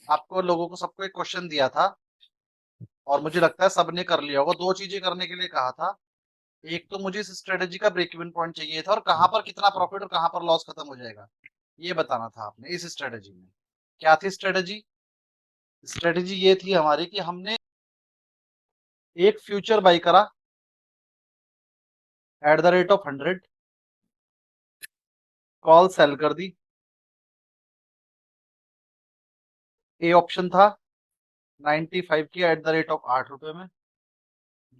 आपको लोगों को सबको एक क्वेश्चन दिया था और मुझे लगता है सबने कर लिया होगा। दो चीजें करने के लिए कहा था। एक तो मुझे इस स्ट्रेटेजी का ब्रेक इवन पॉइंट चाहिए था और कहां पर कितना प्रॉफिट और कहां पर लॉस खत्म हो जाएगा ये बताना था आपने इस स्ट्रेटेजी में। क्या थी स्ट्रेटेजी? स्ट्रेटेजी ये थी हमारी कि हमने एक फ्यूचर बाई करा eight the rate of 100, call sell कर दी। ए ऑप्शन था 95 की एट द रेट ऑफ 8 रुपए में।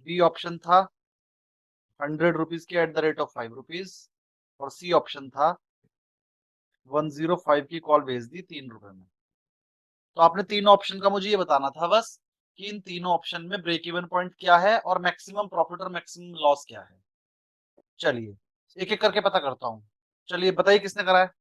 बी ऑप्शन था 100 रुपीज की eight the rate of 5 rupees. और सी ऑप्शन था 105 की कॉल भेज दी 3 रुपए में। तो आपने तीनों ऑप्शन का मुझे ये बताना था बस कि इन तीनों ऑप्शन में ब्रेक इवन पॉइंट क्या है और मैक्सिमम प्रॉफिट और मैक्सिमम लॉस क्या है। चलिए एक एक करके पता करता हूँ। चलिए बताइए किसने करा है।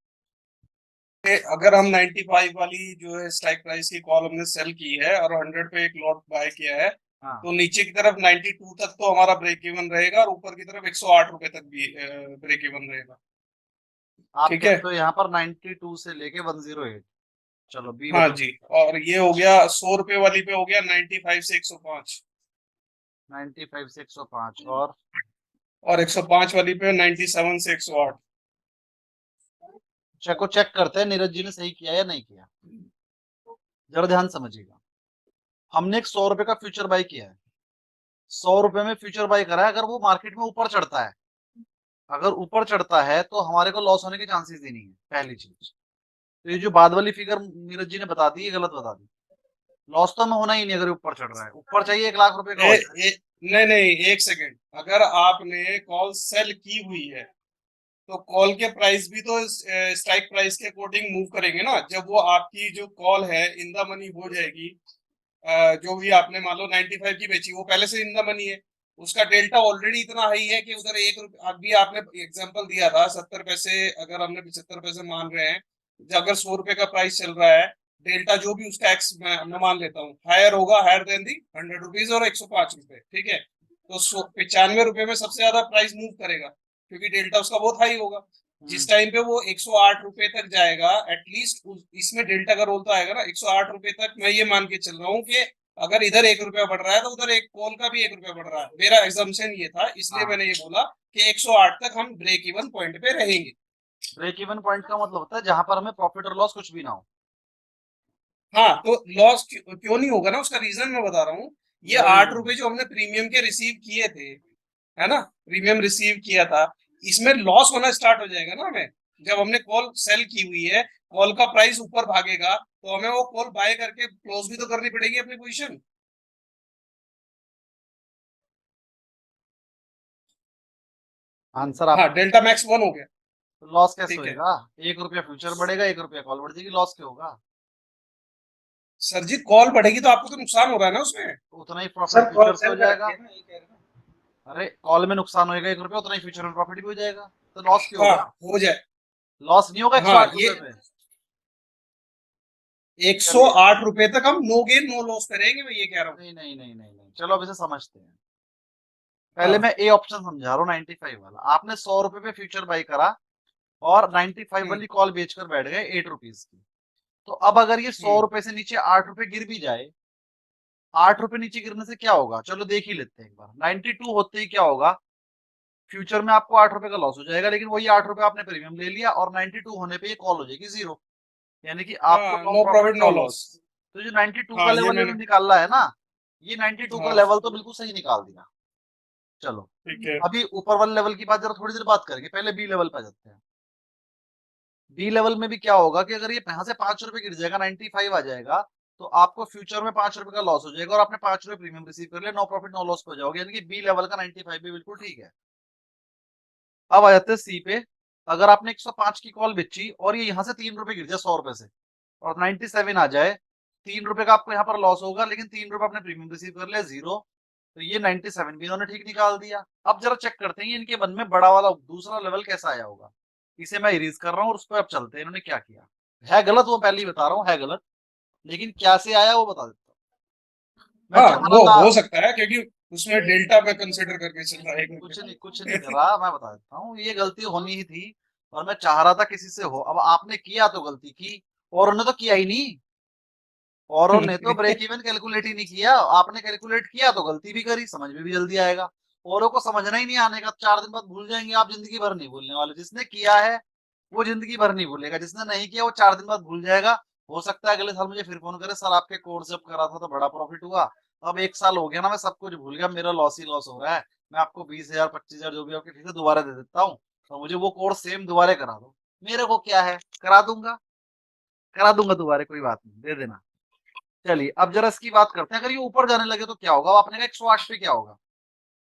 अगर हम 95 वाली जो है स्ट्राइक प्राइस की कॉल हमने सेल की है और 100 पे एक लॉट बाय किया है, हाँ, तो नीचे की तरफ 92 तक तो हमारा ब्रेक इवन रहेगा और ऊपर की तरफ 108 रुपए तक भी ब्रेक इवन रहेगा। आप ठीक है। कहते हो यहाँ पर 92 से लेके 108। चलो बी हाँ बताओ। जी। और ये हो गया 100 रुपए वाली पे हो गया 95 से 105। 95 से 105 और और 105 वाली पे 97 से 108। चेक चेक करते हैं नीरज जी ने सही किया या नहीं किया। जरा ध्यान समझिएगा। हमने एक 100 रुपए का फ्यूचर बाय किया है। 100 रुपए में फ्यूचर बाय करा है। अगर वो मार्केट में ऊपर चढ़ता है, अगर ऊपर चढ़ता है तो हमारे को लॉस होने के चांसेस ही नहीं है पहली चीज। तो ये जो बाद वाली फिगर नीरज जी ने बता दी ये गलत बता दी। लॉस तो हमें होना ही नहीं। अगर ऊपर चढ़ रहा है, ऊपर चाहिए 1 लाख रुपए का ए, हो जाए। नहीं नहीं, एक सेकेंड। अगर आपने कॉल सेल की हुई है तो कॉल के प्राइस भी तो स्ट्राइक प्राइस के अकॉर्डिंग मूव करेंगे ना। जब वो आपकी जो कॉल है इन द मनी हो जाएगी, जो भी आपने मान लो 95 की बेची, वो पहले से इन द मनी है। उसका डेल्टा ऑलरेडी इतना हाई है कि उधर 1 रुपये, अभी आपने एग्जांपल दिया था 70 पैसे, अगर हमने 75 पैसे मान रहे हैं, अगर 100 रुपए का प्राइस चल रहा है, डेल्टा जो भी उसका एक्स मैं मान लेता हूँ, हायर होगा, हायर देन दी 100 रुपीज और 105 रुपए। ठीक है। तो 95 रुपए में सबसे ज्यादा प्राइस मूव करेगा क्योंकि डेल्टा उसका बहुत हाई होगा। जिस हम्म। टाइम पे वो 108 रुपए तक जाएगा, एटलीस्ट इसमें डेल्टा का रोल तो आएगा ना। 108 रुपए तक मैं ये मान के चल रहा हूँ कि अगर इधर 1 रुपया बढ़ रहा है तो उधर एक कॉल का भी 1 रुपया बढ़ रहा है। मेरा एग्जाम्पशन ये था, इसलिए हाँ, मैंने ये बोला कि 108 तक हम ब्रेक इवन पॉइंट पे रहेंगे। ब्रेक इवन पॉइंट का मतलब होता है जहां पर हमें प्रॉफिट और लॉस कुछ भी ना हो। हाँ, तो लॉस क्यों नहीं होगा ना, उसका रीजन मैं बता रहा हूँ। ये वही 8 रुपए जो हमने प्रीमियम के रिसीव किए थे, है ना, प्रीमियम रिसीव किया था, इसमें लॉस होना स्टार्ट हो जाएगा ना हमें। जब हमने कॉल सेल की हुई है, कॉल का प्राइस ऊपर भागेगा तो हमें वो कॉल बाय करके क्लोज भी तो करनी पड़ेगी अपनी पोजीशन। आंसर हाँ, आपका डेल्टा मैक्स 1 हो गया। तो लॉस कैसे ठीक है। होएगा? 1 रुपया फ्यूचर बढ़ेगा, 1 रुपया कॉल बढ़ जाएगी, लॉस क्या होगा? सर जी, कॉल बढ़ेगी तो आपको तो नुकसान हो रहा है ना उसमें। तो उतना ही प्रॉफिट सर कॉल फ्यूचर से हो सेल कर रखी जाएगा। है ना, ये कह रहे हैं अरे कॉल में नुकसान होएगा 1 रुपया, उतना ही फ्यूचर में प्रॉफिट भी हो जाएगा। तो लॉस क्यों ना। हाँ, होगा? हो जाए। लॉस नहीं होगा एक सौ हाँ, आठ ये रुपए पे। चलिए 108 रुपए तक हम नो गेन नो लॉस करेंगे, मैं ये कह रहा हूँ। नहीं नहीं नहीं नहीं नहीं, चलो अब इसे समझते हैं। पहले हाँ। मैं ए ऑप्शन समझा रहा हूँ। 95 वाला आपने 100 रुपए पे फ्यूचर बाई करा और 95 हम्म। वाली कॉल बेचकर बैठ गए 8 रुपीज की। तो अब अगर ये सौ हम्म। रुपए से नीचे 8 रुपए गिर भी जाए, 8 रुपए नीचे गिरने से क्या होगा चलो देख ही लेते हैं एक बार। 92 होते ही क्या होगा? फ्यूचर में आपको 8 रुपए का लॉस हो जाएगा, लेकिन वही 8 रुपए आपने प्रीमियम ले लिया और 92 होने पे ये कॉल हो जाएगी जीरो। यानी कि आपको हाँ, no no profit profit no no loss. Loss. तो जो 92 का हाँ, ये लेवल मैंने। इन्होंने निकाला है ना, ये 92 का हाँ। लेवल तो बिल्कुल सही निकाल दिया। चलो ठीक है। अभी ऊपर वाले लेवल की बात जरा थोड़ी देर बात करेंगे, पहले बी लेवल पे जाते हैं। बी लेवल में भी क्या होगा कि अगर ये यहाँ से 5 रुपए गिर जाएगा, 95 आ जाएगा, तो आपको फ्यूचर में 5 रुपए का लॉस हो जाएगा और आपने 5 रुपए प्रीमियम रिसीव कर लिया, नो प्रॉफिट नो लॉस हो जाओगे। यानी कि बी लेवल का 95 भी बिल्कुल ठीक है। अब आ जाते हैं सी पे। अगर आपने 105 की कॉल बेची और ये यहाँ से 3 रुपए गिर जाए 100 रुपए से और 97 आ जाए, 3 रुपए का आपको यहाँ पर लॉस होगा, लेकिन 3 रुपए आपने प्रीमियम रिसीव कर लिया जीरो। तो ये 97 भी इन्होंने ठीक निकाल दिया। अब जरा चेक करते हैं इनके मन में बड़ा वाला दूसरा लेवल कैसा आया होगा। इसे मैं इरेज कर रहा हूँ और उस पर अब चलते हैं इन्होंने क्या किया। है गलत वो पहले ही बता रहा हूँ, है गलत, लेकिन क्या से आया वो बता देता हूँ। मैं हाँ, चाह रहा वो था हो सकता है क्योंकि उसमें डेल्टा पे कंसिडर करके चल रहा है 1 रुपए कुछ नहीं का। करा, मैं बता देता हूँ। ये गलती होनी ही थी और मैं चाह रहा था किसी से हो। अब आपने किया तो गलती की और उन्होंने तो किया ही नहीं। औरों ने तो ब्रेक इवन कैलकुलेट ही नहीं किया, आपने कैलकुलेट किया तो गलती भी करी, समझ में भी जल्दी आएगा। औरों को समझना ही नहीं आने का, 4 दिन बाद भूल जाएंगे, आप जिंदगी भर नहीं भूलने वाले। जिसने किया है वो जिंदगी भर नहीं भूलेगा, जिसने नहीं किया वो 4 दिन बाद भूल जाएगा। हो सकता है अगले साल मुझे फिर फोन करे, सर आपके कोर्स जब करा था तो बड़ा प्रॉफिट हुआ, अब 1 साल हो गया ना, मैं सब कुछ भूल गया, मेरा लॉस ही लॉस हो रहा है, मैं आपको 20,000 25,000 जो भी आपकी फीस है दोबारा दे देता हूँ, तो मुझे वो कोर्स सेम दोबारा करा दो। मेरे को क्या है, करा दूंगा दोबारा, कोई बात नहीं, दे देना। चलिए अब जरा इसकी बात करते हैं, अगर ये ऊपर जाने लगे तो क्या होगा। अब आपने कहा 108 पे क्या होगा।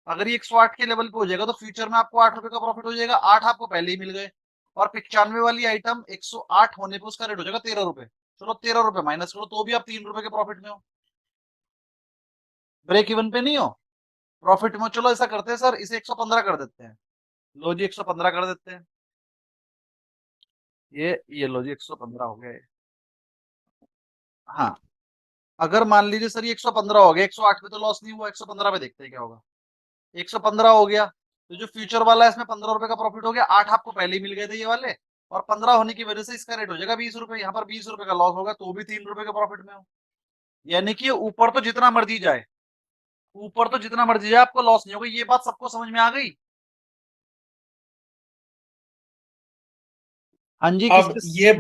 अगर ये 108 के लेवल पे हो जाएगा तो फ्यूचर में आपको 8 रुपए का प्रॉफिट हो जाएगा। 8 आपको पहले ही मिल गए, और 95 वाली आइटम 108 होने पे उसका रेट हो जाएगा 13 रुपए। चलो 13 रुपए माइनस करो तो भी आप 3 रुपए के प्रॉफिट में हो, ब्रेक इवन पे नहीं हो, प्रॉफिट में हो। चलो ऐसा करते हैं सर, इसे 115 कर देते हैं। लो जी 115 कर देते हैं, ये लो जी 115 हो गया। हाँ, अगर मान लीजिए सर ये 115 हो गया, 108 पे तो लॉस नहीं हुआ, 115 पे देखते हैं क्या होगा। 115 हो गया, तो जो फ्यूचर वाला है इसमें 15 रुपए का प्रॉफिट हो गया। 8 आपको पहले ही मिल गए थे ये वाले, और 15 होने की वजह से इसका रेट हो जाएगा 20 रुपए। यहाँ पर 20 रुपए का लॉस होगा तो भी 3 रुपए के प्रॉफिट में हो। यानी कि ऊपर तो जितना मर्जी जाए, ऊपर तो जितना मर्जी जाए आपको लॉस नहीं होगा। ये बात सबको समझ में आ गई। हाँ जी, किस अब किस। ये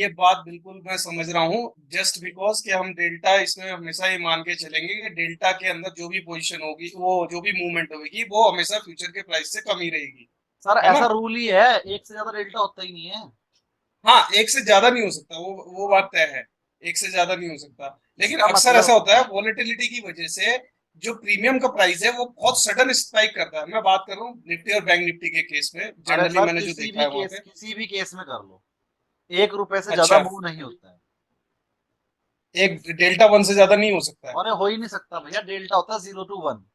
बात बिल्कुल मैं समझ रहा हूँ। जस्ट बिकॉज कि हम डेल्टा इसमें हमेशा ये मान के चलेंगे कि डेल्टा के अंदर जो भी पोजीशन होगी, वो जो भी मूवमेंट होगी, वो हमेशा फ्यूचर के प्राइस से कम ही रहेगी, सर है ऐसा ना। रूल ही है, एक से ज्यादा डेल्टा होता ही नहीं है। हाँ, एक से ज्यादा नहीं हो सकता, वो बात तय है। एक से ज्यादा नहीं हो सकता, लेकिन इसका अक्सर मतलब, ऐसा होता है वॉलेटिलिटी की वजह से जो प्रीमियम का प्राइस है वो बहुत सडन स्पाइक करता है। मैं बात कर रहा हूँ निफ्टी और बैंक निफ्टी के केस में, अरे जनरली सर मैंने जो किसी देखा भी है वहां केस, पे। किसी भी केस में कर लो, 1 रुपए से ज्यादा अच्छा, मूव नहीं होता है। एक डेल्टा वन से ज्यादा नहीं हो सकता है। और ये हो ही नहीं सकता भैया, डेल्टा होता है 0 to 1।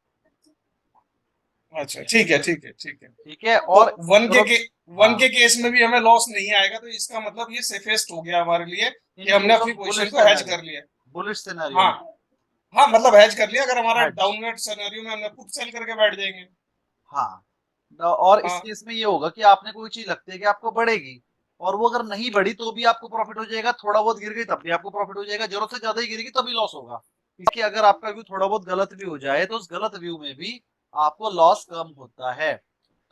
अच्छा, ठीक है, ठीक है, ठीक है। ठीक है, तो और ग्रोथ। वन हाँ, के केस में भी हमें लॉस नहीं आएगा, तो इसका मतलब ये सेफेस्ट हो गया हमारे लिए इन कि हमने केस अपनी ऑफ पोजीशन बुलिश को हैज सिनेरियो, कर लिया। बुलिश सिनेरियो हाँ, में हाँ, मतलब हैज कर लिया। अगर हमारा हेड्स। डाउनवर्ड सिनेरियो में हमने पुट सेल करके बैठ जाएंगे। हाँ, और इस हाँ, केस में ये होगा कि आपने कोई चीज लगती है कि आपको बढ़ेगी, और वो अगर नहीं बढ़ी तो भी आपको प्रॉफिट हो जाएगा, थोड़ा बहुत गिर गई तब भी आपको प्रॉफिट हो जाएगा, जरूरत से ज्यादा ही गिरेगी तभी लॉस होगा। इसके अगर आपका व्यू थोड़ा बहुत गलत भी हो जाए तो उस गलत व्यू में भी आपको लॉस कम होता है।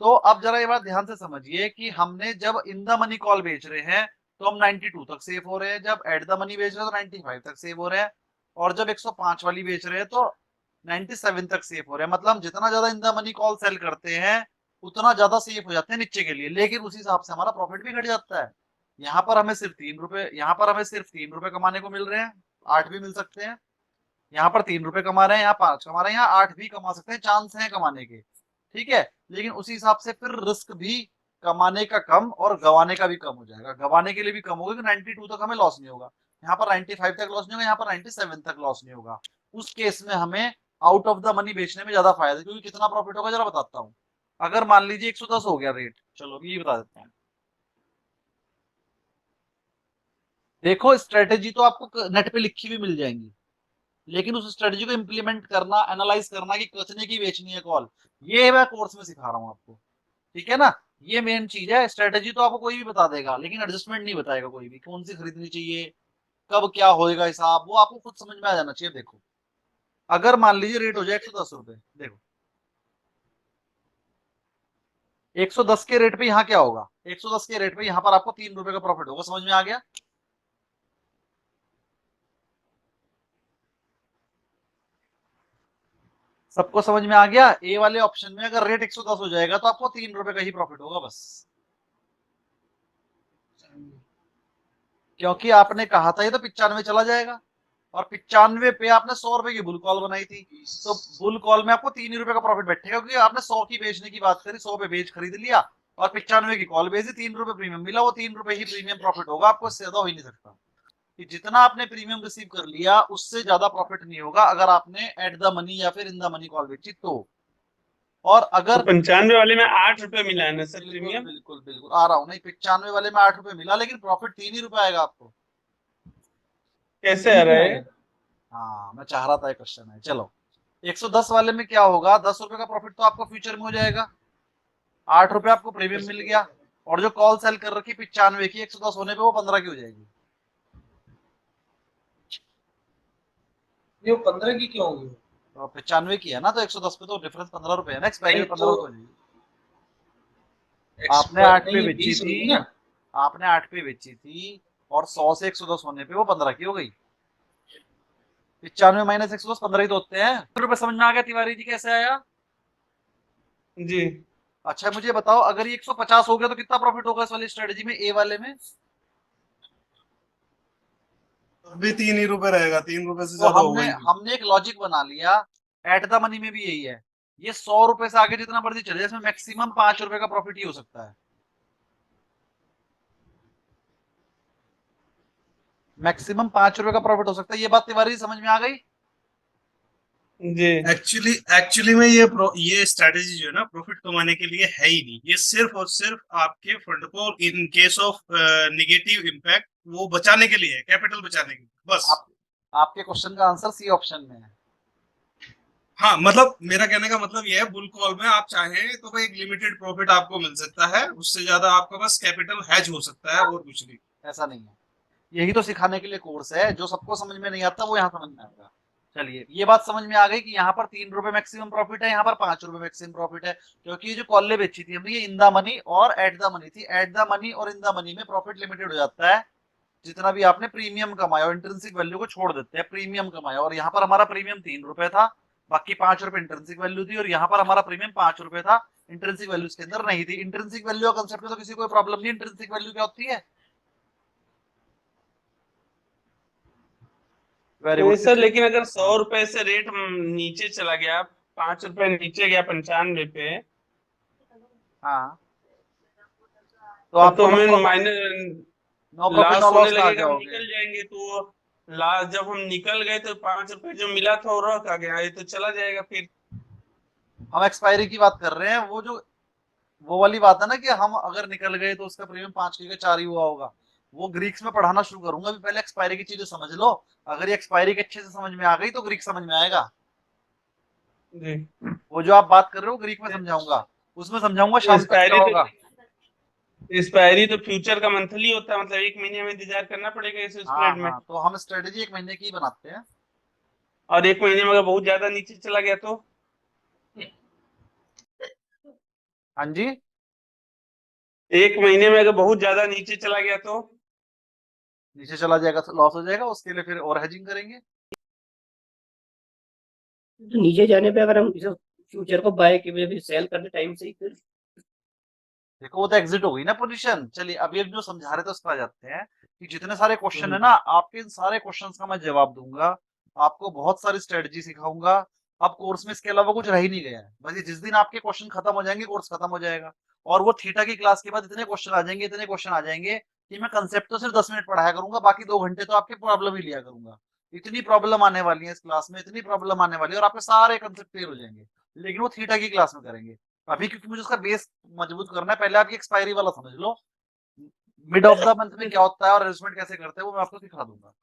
तो अब जरा ये बात ध्यान से समझिए कि हमने जब इन द मनी कॉल बेच रहे हैं तो हम 92 तक सेव हो रहे हैं, जब एट द मनी बेच रहे हैं तो 95 तक सेव हो रहे हैं, और जब 105 वाली बेच रहे हैं तो 97 तक सेफ हो रहे हैं। मतलब हम जितना ज्यादा in the money call sell करते हैं उतना ज्यादा सेफ हो जाते हैं नीचे के लिए, लेकिन उस हिसाब से हमारा प्रॉफिट भी घट जाता है। यहाँ पर हमें सिर्फ 3 रुपए, यहाँ पर हमें सिर्फ 3 रुपए कमाने को मिल रहे हैं, 8 भी मिल सकते हैं। यहाँ पर 3 रुपए कमा रहे हैं, यहाँ 5 कमा रहे हैं, यहाँ 8 भी कमा सकते हैं, चांस है कमाने के। ठीक है, लेकिन उसी हिसाब से फिर रिस्क भी कमाने का कम और गवाने का भी कम हो जाएगा। गवाने के लिए भी कम होगा कि 92 तक हमें लॉस नहीं होगा, यहाँ पर 95 तक लॉस नहीं होगा, यहाँ पर 97 तक लॉस नहीं होगा। उस केस में हमें आउट ऑफ द मनी बेचने में ज्यादा फायदा है, क्योंकि कितना प्रॉफिट होगा जरा बताता हूँ। अगर मान लीजिए 110 हो गया रेट, चलो ये बता देते हैं। देखो स्ट्रेटेजी तो आपको नेट पे लिखी हुई मिल जाएंगी, लेकिन उस स्ट्रेटजी को इम्प्लीमेंट करना, एनालाइज करना कि कितने की बेचनी है कॉल, ये मैं कोर्स में सिखा रहा हूँ आपको। ठीक है ना, ये मेन चीज है। स्ट्रेटजी तो आपको कोई भी बता देगा, लेकिन एडजस्टमेंट नहीं बताएगा कोई भी, कौन सी खरीदनी चाहिए, कब क्या होएगा हिसाब, वो आपको खुद समझ में आ जाना चाहिए। देखो अगर मान लीजिए रेट हो जाए 110 रुपए, देखो 110 के रेट पे यहाँ क्या होगा, 110 के रेट पे यहाँ पर आपको 3 रुपए का प्रॉफिट होगा। समझ में आ गया। सबको समझ में आ गया। ए वाले ऑप्शन में अगर रेट 110 हो जाएगा तो आपको 3 रुपए का ही प्रॉफिट होगा बस, क्योंकि आपने कहा था ये तो 95 चला जाएगा, और 95 पे आपने 100 रुपए की बुल कॉल बनाई थी, तो बुल कॉल में आपको 3 ही रुपए का प्रॉफिट बैठेगा, क्योंकि आपने 100 की बेचने की बात करी, 100 पे बेच खरीद लिया, और 95 की कॉल बेची, 3 रुपए प्रीमियम मिला, वो 3 रुपए ही प्रीमियम प्रॉफिट होगा, आपको इससे ज्यादा हो ही नहीं सकता। कि जितना आपने प्रीमियम रिसीव कर लिया उससे ज्यादा प्रॉफिट नहीं होगा अगर आपने एट द मनी या फिर इन द मनी कॉल बेची तो। और तो अगर 95 वाले में 8 रुपए मिला है ना सर बिल्कुल प्रीमियम। बिल्कुल बिल्कुल आ रहा हूँ, नहीं 95 वाले में 8 रुपए मिला, लेकिन प्रॉफिट 3 ही रुपए आएगा आपको। कैसे आ रहा है? हाँ मैं चाह रहा था ये क्वेश्चन है। चलो 110 वाले में क्या होगा, 10 रुपए का प्रॉफिट तो आपको फ्यूचर में हो जाएगा, 8 रुपए आपको प्रीमियम मिल गया, और जो कॉल सेल कर रखी 95 की, 110 होने पे वो 15 की हो जाएगी। ये 15 की क्यों होगी? तो 95 की है ना, तो 110 पे तो डिफरेंस 15 रुपए है ना, एक्सपायरी नहीं में 15 तो रुपए हो जाएगी। आपने 8 पे नहीं, बेची 20 थी, होगी ना। आपने 8 पे बेची थी और 100 से 110 होने पे वो 15 की हो गई। 95 माइनस 110 15 ही तो होते हैं। रुपए समझ में आ गया तिवारी जी कैसे आया? जी। अच्छा मुझे बताओ, अगर ये 150 हो गया तो कितना प्रॉफिट होगा इस वाली स्ट्रेटेजी में, ए वाले में? भी 3 ही रुपए रहेगा, 3 रुपए से तो ज्यादा होगा हमने ही नहीं। हमने एक लॉजिक बना लिया, एट द मनी में भी यही है। ये 100 रुपए से आगे जितना मर्जी चले जाए, इसमें मैक्सिमम 5 रुपए का प्रॉफिट ही हो सकता है। मैक्सिमम 5 रुपए का प्रॉफिट हो सकता है। ये बात तिवारी समझ में आ गई? जी। एक्चुअली में ये स्ट्रेटेजी जो है ना प्रॉफिट कमाने के लिए है ही नहीं। ये सिर्फ और सिर्फ आपके फंड को in case of negative impact वो बचाने के लिए है, कैपिटल बचाने के लिए बस। आप आपके क्वेश्चन का आंसर सी ऑप्शन में है। हाँ मतलब मेरा कहने का मतलब ये है, बुल कॉल में आप चाहें तो भाई एक लिमिटेड प्रॉफिट आपको मिल सकता है, उससे ज्यादा आपका बस कैपिटल हैज हो सकता है और कुछ नहीं। ऐसा नहीं है, यही तो सिखाने के लिए कोर्स है। जो सबको समझ में नहीं आता वो यहाँ समझ में आएगा। चलिए ये बात समझ में आ गई कि यहाँ पर 3 रुपए मैक्सिमम प्रॉफिट है, यहाँ पर 5 रुपए मैक्सिमम प्रॉफिट है, क्योंकि ये जो कॉले बेची थी हमने ये इन द मनी और एट द मनी थी। एट द मनी और इन द मनी में प्रॉफिट लिमिटेड हो जाता है, जितना भी आपने प्रीमियम कमाया और इंट्रिंसिक वैल्यू को छोड़ देते हैं, प्रीमियम कमाया। और यहाँ पर हमारा प्रीमियम 3 रुपए था, बाकी 5 रुपए इंट्रिंसिक वैल्यू थी, और यहाँ पर हमारा प्रीमियम 5 रुपए था, इंट्रिंसिक वैल्यू इसके अंदर नहीं थी। इंट्रिंसिक वैल्यू का कंसेप्ट में तो किसी को प्रॉब्लम नहीं। इंट्रिंसिक वैल्यू क्या होती है? वेरी नहीं गुड। सर, लेकिन अगर 100 रुपए हाँ से रेट नीचे चला गया, 5 रुपए नीचे गया 95 पे, हाँ, तो तब तो आपको हमें minus no profit no loss होने लॉस कहा लगेगा, हम जाओगे। निकल जाएंगे। तो लास्ट जब हम निकल गए तो 5 रुपए जो मिला था वो रह का गया, ये तो चला जाएगा फिर। हम एक्सपायरी की बात कर रहे हैं, वो जो वो वाली बात है ना कि हम अगर निकल गए तो उसका प्रीमियम 5 की 4 ही हुआ होगा। वो ग्रीक्स में पढ़ाना शुरू करूंगा, अभी पहले एक्सपायरी की चीजें समझ लो। अगर ये एक्सपायरी के अच्छे से समझ में आ गई तो ग्रीक समझ में आएगा। जी। वो जो आप बात कर रहे हो ग्रीक में समझाऊंगा, उसमें समझाऊंगा शाम तक क्या एक्सपायरी तो होगा। एक्सपायरी तो फ्यूचर का मंथली होता है, मतलब 1 महीने में इंतजार करना पड़ेगा इस हाँ स्प्रेड में। हाँ, तो हम स्ट्रेटेजी 1 महीने की ही बनाते हैं। और 1 महीने में अगर बहुत ज्यादा नीचे चला गया तो? हाँ जी, 1 महीने में अगर बहुत ज्यादा नीचे चला गया तो? नीचे चला जाएगा तो लॉस हो जाएगा, उसके लिए फिर और हेजिंग करेंगे। तो नीचे जाने पे अगर हम इसे फ्यूचर को बाय के सेल करने टाइम से ही फिर देखो वो तो एग्जिट हो गई ना पोजीशन। चलिए अभी अब जो समझा रहे थे उस पर आ जाते हैं कि जितने सारे क्वेश्चन है ना, आपके इन सारे क्वेश्चंस का मैं जवाब दूंगा। आपको बहुत सारी स्ट्रेटजी सिखाऊंगा। अब कोर्स में इसके अलावा कुछ रह ही नहीं गया है, बस ये जिस दिन आपके क्वेश्चन खत्म हो जाएंगे कोर्स खत्म हो जाएगा। और वो थीटा की क्लास के बाद इतने क्वेश्चन आ जाएंगे, इतने क्वेश्चन आ जाएंगे कि मैं कंसेप्ट तो सिर्फ 10 मिनट पढ़ाया करूंगा, बाकी 2 घंटे तो आपके प्रॉब्लम ही लिया करूंगा। इतनी प्रॉब्लम आने वाली है इस क्लास में, इतनी प्रॉब्लम आने वाली है, और आपके सारे कंसेप्ट क्लियर हो जाएंगे। लेकिन वो थीटा की क्लास में करेंगे। अभी क्योंकि मुझे उसका बेस मजबूत करना है, पहले आपकी एक्सपायरी वाला समझ लो, मिड ऑफ द मंथ में क्या होता है और अरेंजमेंट कैसे करते हैं वो मैं आपको सिखा दूंगा।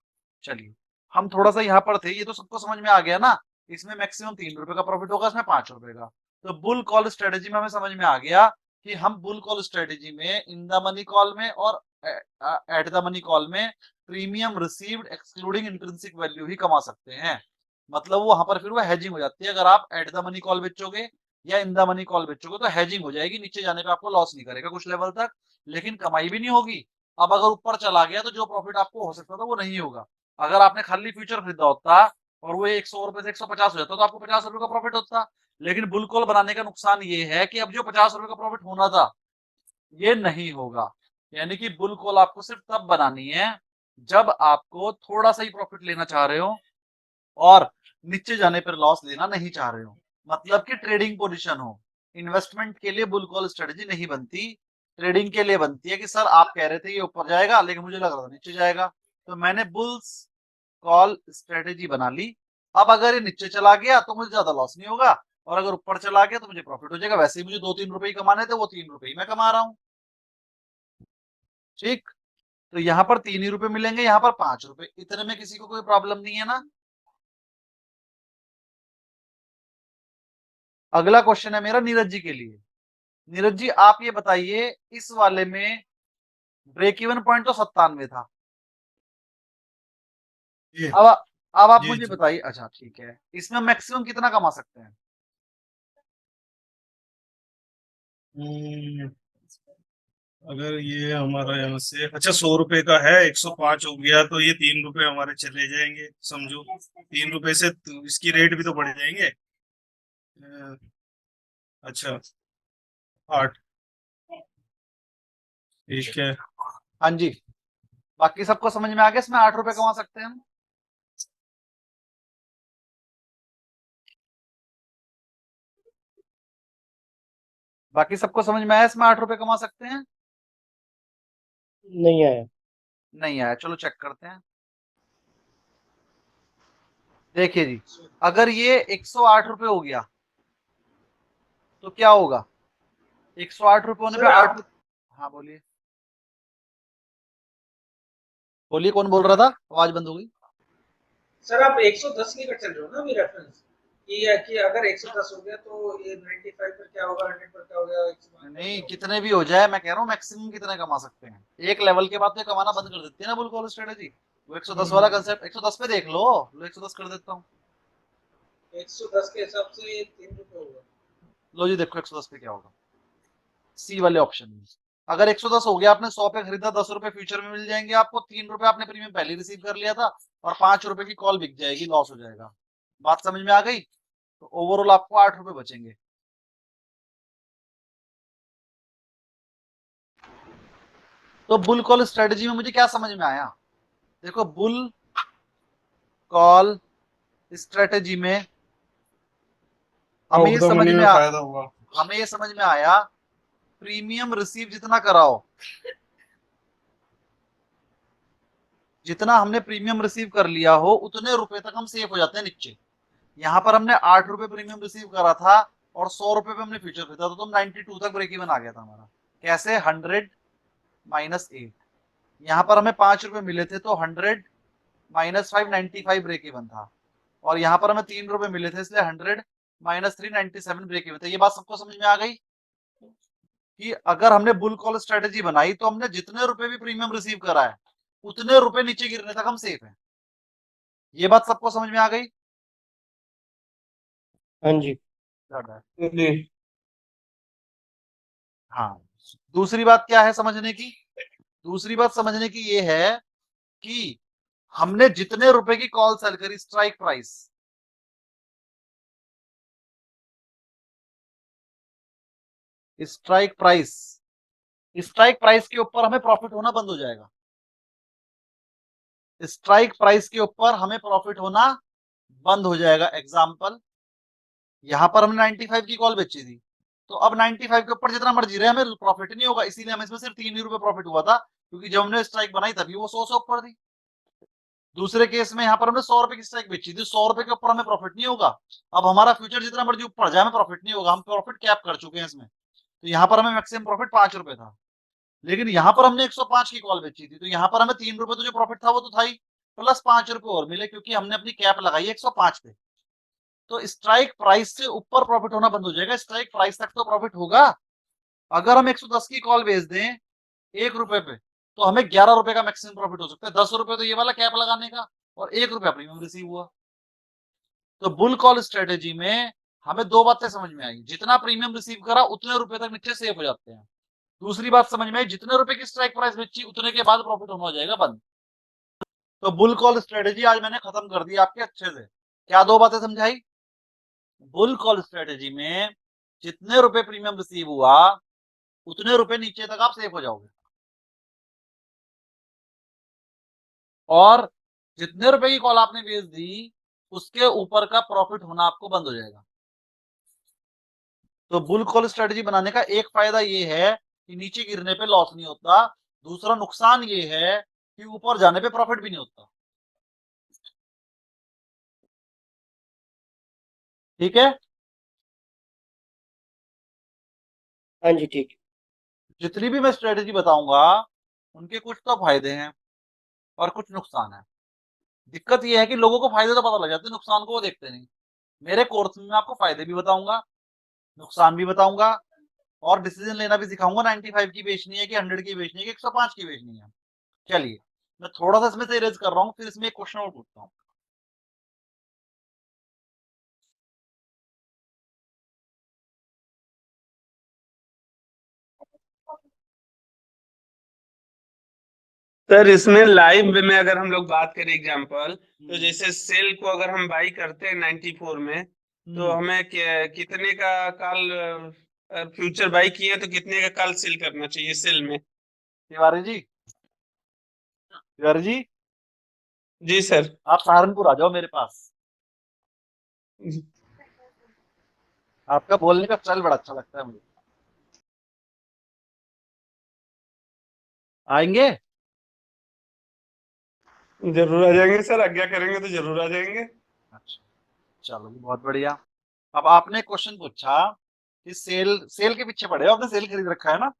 चलिए हम थोड़ा सा यहाँ पर थे, ये तो सबको समझ में आ गया ना। इसमें मैक्सिमम 3 रुपए का प्रॉफिट होगा, इसमें 5 रुपए का। तो बुल कॉल स्ट्रेटेजी में हमें समझ में आ गया कि हम बुल कॉल स्ट्रेटेजी में इन द मनी कॉल में और एट द मनी कॉल में premium received excluding intrinsic value ही कमा सकते हैं। मतलब वहां पर फिर वो हेजिंग हो जाती है। अगर आप एट द मनी कॉल बेचोगे या इन द मनी कॉल बेचोगे तो हेजिंग हो जाएगी, नीचे जाने पे आपको लॉस नहीं करेगा कुछ लेवल तक, लेकिन कमाई भी नहीं होगी। अब अगर ऊपर चला गया तो जो प्रॉफिट आपको हो सकता था वो नहीं होगा। अगर आपने खाली फ्यूचर खरीदा होता और वो 100 रुपए से 150 हो जाता तो आपको 50 रुपए का प्रॉफिट होता। लेकिन बुल कॉल बनाने का नुकसान ये है कि अब जो 50 रुपए का प्रॉफिट होना था ये नहीं होगा। यानी कि बुल कॉल आपको सिर्फ तब बनानी है जब आपको थोड़ा सा ही प्रॉफिट लेना चाह रहे हो और नीचे जाने पर लॉस लेना नहीं चाह रहे हो, मतलब कि ट्रेडिंग पोजीशन हो। इन्वेस्टमेंट के लिए बुल कॉल स्ट्रेटजी नहीं बनती, ट्रेडिंग के लिए बनती है कि सर आप कह रहे थे ये ऊपर जाएगा लेकिन मुझे लग रहा था नीचे जाएगा, तो मैंने बुल्स कॉल स्ट्रेटेजी बना ली। अब अगर ये नीचे चला गया तो मुझे ज्यादा लॉस नहीं होगा, और अगर ऊपर चला गया तो मुझे प्रॉफिट हो जाएगा। वैसे ही मुझे 2-3 रुपए ही कमाने थे, वो 3 रुपए ही मैं कमा रहा हूँ। ठीक, तो यहाँ पर 3 ही रुपए मिलेंगे, यहाँ पर 5 रुपए, इतने में किसी को कोई प्रॉब्लम नहीं है ना। अगला क्वेश्चन है मेरा नीरज जी के लिए। नीरज जी आप ये बताइए, इस वाले में ब्रेक इवन पॉइंट तो 97 था। ये अब अब आप जी, मुझे जी। बताइए, अच्छा ठीक है, इसमें मैक्सिमम कितना कमा सकते हैं? हम्म, अगर ये हमारा यहाँ से अच्छा 100 रुपए का है, 105 हो गया तो ये 3 रुपए हमारे चले जाएंगे, समझो 3 रुपए से इसकी रेट भी तो बढ़ जाएंगे। अ, अच्छा 8, ठीक है। हाँ जी, बाकी सबको समझ में आ गया इसमें 8 रुपए कमा सकते हैं हम? बाकी सबको समझ में आया इसमें 8 रुपए कमा सकते हैं? नहीं आया। नहीं आया, चलो चेक करते हैं। देखिए जी, अगर ये 108 रुपए हो गया तो क्या होगा? 108 रुपए होने पे सर 8 आप हाँ बोलिए, बोलिए, कौन बोल रहा था? आवाज बंद हो गई। सर आप 110 लेकर चल रहे हो ना अभी रेफरेंस कि अगर 110 हो गया तो ये 95 पर क्या होगा, 100 पर क्या होगा, 112 पर नहीं, क्या होगा? कितने भी हो जाए, मैं कह रहा हूँ मैक्सिमम कितने कमा सकते हैं। एक लेवल के बाद तो ये कमाना बंद कर देती है ना बुल कॉल स्ट्रेटेजी। वो 110 वाला कंसेप्ट 110 पे देख लो, 110 कर देता हूँ। 110 के हिसाब से 3 रुपए होगा। लो जी, देखो 110 पे क्या होगा, सी वाले ऑप्शन में। अगर 110 हो गया, आपने 100 पे खरीदा, 10 रुपए फ्यूचर में मिल जाएंगे आपको, 3 रुपए आपने प्रीमियम पहले रिसीव कर लिया था, और 5 रुपए की कॉल बिक जाएगी, लॉस हो जाएगा। बात समझ में आ गई? तो ओवरऑल आपको 8 रुपए बचेंगे। तो बुल कॉल स्ट्रेटेजी में मुझे क्या समझ में आया? देखो, बुल कॉल स्ट्रेटेजी में हमें ये ऑफ द समझ मनी में में फायदा हुआ। हमें ये समझ में आया, प्रीमियम रिसीव जितना कराओ, जितना हमने प्रीमियम रिसीव कर लिया हो, उतने रुपए तक हम सेफ हो जाते हैं नीचे। यहाँ पर हमने 8 रुपए प्रीमियम रिसीव करा था और 100 रुपए पे हमने फ्यूचर खरीदा था, तो 92 तक ब्रेक इवन आ गया था हमारा। कैसे? 100 - 8। यहाँ पर हमें 5 रुपए मिले थे, तो 100 - 5 95 ब्रेक इवन था। और यहाँ पर हमें 3 रुपए मिले थे, इसलिए 100 - 3 97 ब्रेक इवन था। ये बात सबको समझ में आ गई कि अगर हमने बुल कॉल स्ट्रेटेजी बनाई तो हमने जितने रुपए भी प्रीमियम रिसीव करा है, उतने रुपए नीचे गिरने तक हम सेफ हैं। ये बात सबको समझ में आ गई? हाँ जी। जी हाँ। दूसरी बात क्या है समझने की? दूसरी बात समझने की ये है कि हमने जितने रुपए की कॉल सेल करी, strike price, strike price strike price के ऊपर हमें प्रॉफिट होना बंद हो जाएगा। स्ट्राइक प्राइस के ऊपर हमें प्रॉफिट होना बंद हो जाएगा। एग्जांपल, यहां पर हमने 95 की कॉल बेची थी, तो अब 95 के ऊपर जितना मर्जी रहे, हमें प्रॉफिट नहीं होगा। इसीलिए हमें इसमें सिर्फ 3 ही रुपए प्रॉफिट हुआ था, क्योंकि जब हमने स्ट्राइक बनाई तभी वो 100 से ऊपर थी। दूसरे केस में यहाँ पर हमने 100 रुपए की स्ट्राइक बेची थी, 100 रुपए के ऊपर हमें प्रॉफिट नहीं होगा। अब हमारा फ्यूचर जितना मर्जी ऊपर जाए, हमें प्रॉफिट नहीं होगा, हम प्रॉफिट कैप कर चुके हैं इसमें। तो यहाँ पर हमें मैक्सिमम प्रॉफिट 5 रुपए था। लेकिन यहाँ पर हमने 105 की कॉल बेची थी, तो यहाँ पर हमें 3 रुपए तो जो प्रॉफिट था वो तो था ही, प्लस 5 रुपए और मिले, क्योंकि हमने अपनी कैप लगाई 105 पे। तो स्ट्राइक प्राइस से ऊपर प्रॉफिट होना बंद हो जाएगा, स्ट्राइक प्राइस तक तो प्रॉफिट होगा। अगर हम 110 की कॉल बेच दें 1 रुपए पे, तो हमें 11 रुपए का मैक्सिमम प्रॉफिट हो सकता है। 10 रुपए तो ये वाला कैप लगाने का, और 1 रुपया प्रीमियम रिसीव हुआ। तो बुल कॉल स्ट्रेटेजी में हमें दो बातें समझ में आई, जितना प्रीमियम रिसीव करा उतने रुपए तक नीचे सेफ हो जाते हैं। दूसरी बात समझ में आई, जितने रुपए की स्ट्राइक प्राइस बेची उतने के बाद प्रॉफिट होना हो जाएगा बंद। तो बुल कॉल स्ट्रेटेजी आज मैंने खत्म कर दी आपके अच्छे से। क्या दो बातें समझाई? बुल कॉल स्ट्रेटेजी में जितने रुपए प्रीमियम रिसीव हुआ, उतने रुपए नीचे तक आप सेफ हो जाओगे, और जितने रुपए की कॉल आपने बेच दी, उसके ऊपर का प्रॉफिट होना आपको बंद हो जाएगा। तो बुल कॉल स्ट्रेटेजी बनाने का एक फायदा ये है कि नीचे गिरने पे लॉस नहीं होता। दूसरा नुकसान ये है कि ऊपर जाने पे प्रॉफिट भी नहीं होता। ठीक है? हाँ जी, ठीक। जितनी भी मैं स्ट्रेटेजी बताऊंगा, उनके कुछ तो फायदे हैं और कुछ नुकसान है। दिक्कत ये है कि लोगों को फायदे तो पता लग जाते हैं, नुकसान को वो देखते नहीं। मेरे कोर्स में मैं आपको फायदे भी बताऊंगा, नुकसान भी बताऊंगा, और डिसीजन लेना भी सिखाऊंगा। 95 की बेचनी है कि 100 की बेचनी है कि 105 की बेचनी है। चलिए, मैं थोड़ा सा इसमें से इरेज कर रहा हूँ, फिर इसमें एक क्वेश्चन और पूछता हूँ। सर इसमें लाइव में अगर हम लोग बात करें एग्जांपल, तो जैसे सेल को अगर हम बाई करते हैं 94 में, तो हमें कितने का कॉल फ्यूचर बाई किए तो कितने का कॉल सेल करना चाहिए सेल में? तिवारी जी, तिवारी जी, जी सर। आप सहारनपुर आ जाओ मेरे पास। आपका बोलने का स्टाइल बड़ा अच्छा लगता है मुझे। आएंगे? जरूर आ जाएंगे सर, आज्ञा करेंगे तो जरूर आ जाएंगे। अच्छा, चलो बहुत बढ़िया। अब आपने क्वेश्चन पूछा कि सेल सेल के पीछे पड़े हो, आपने सेल खरीद रखा है ना?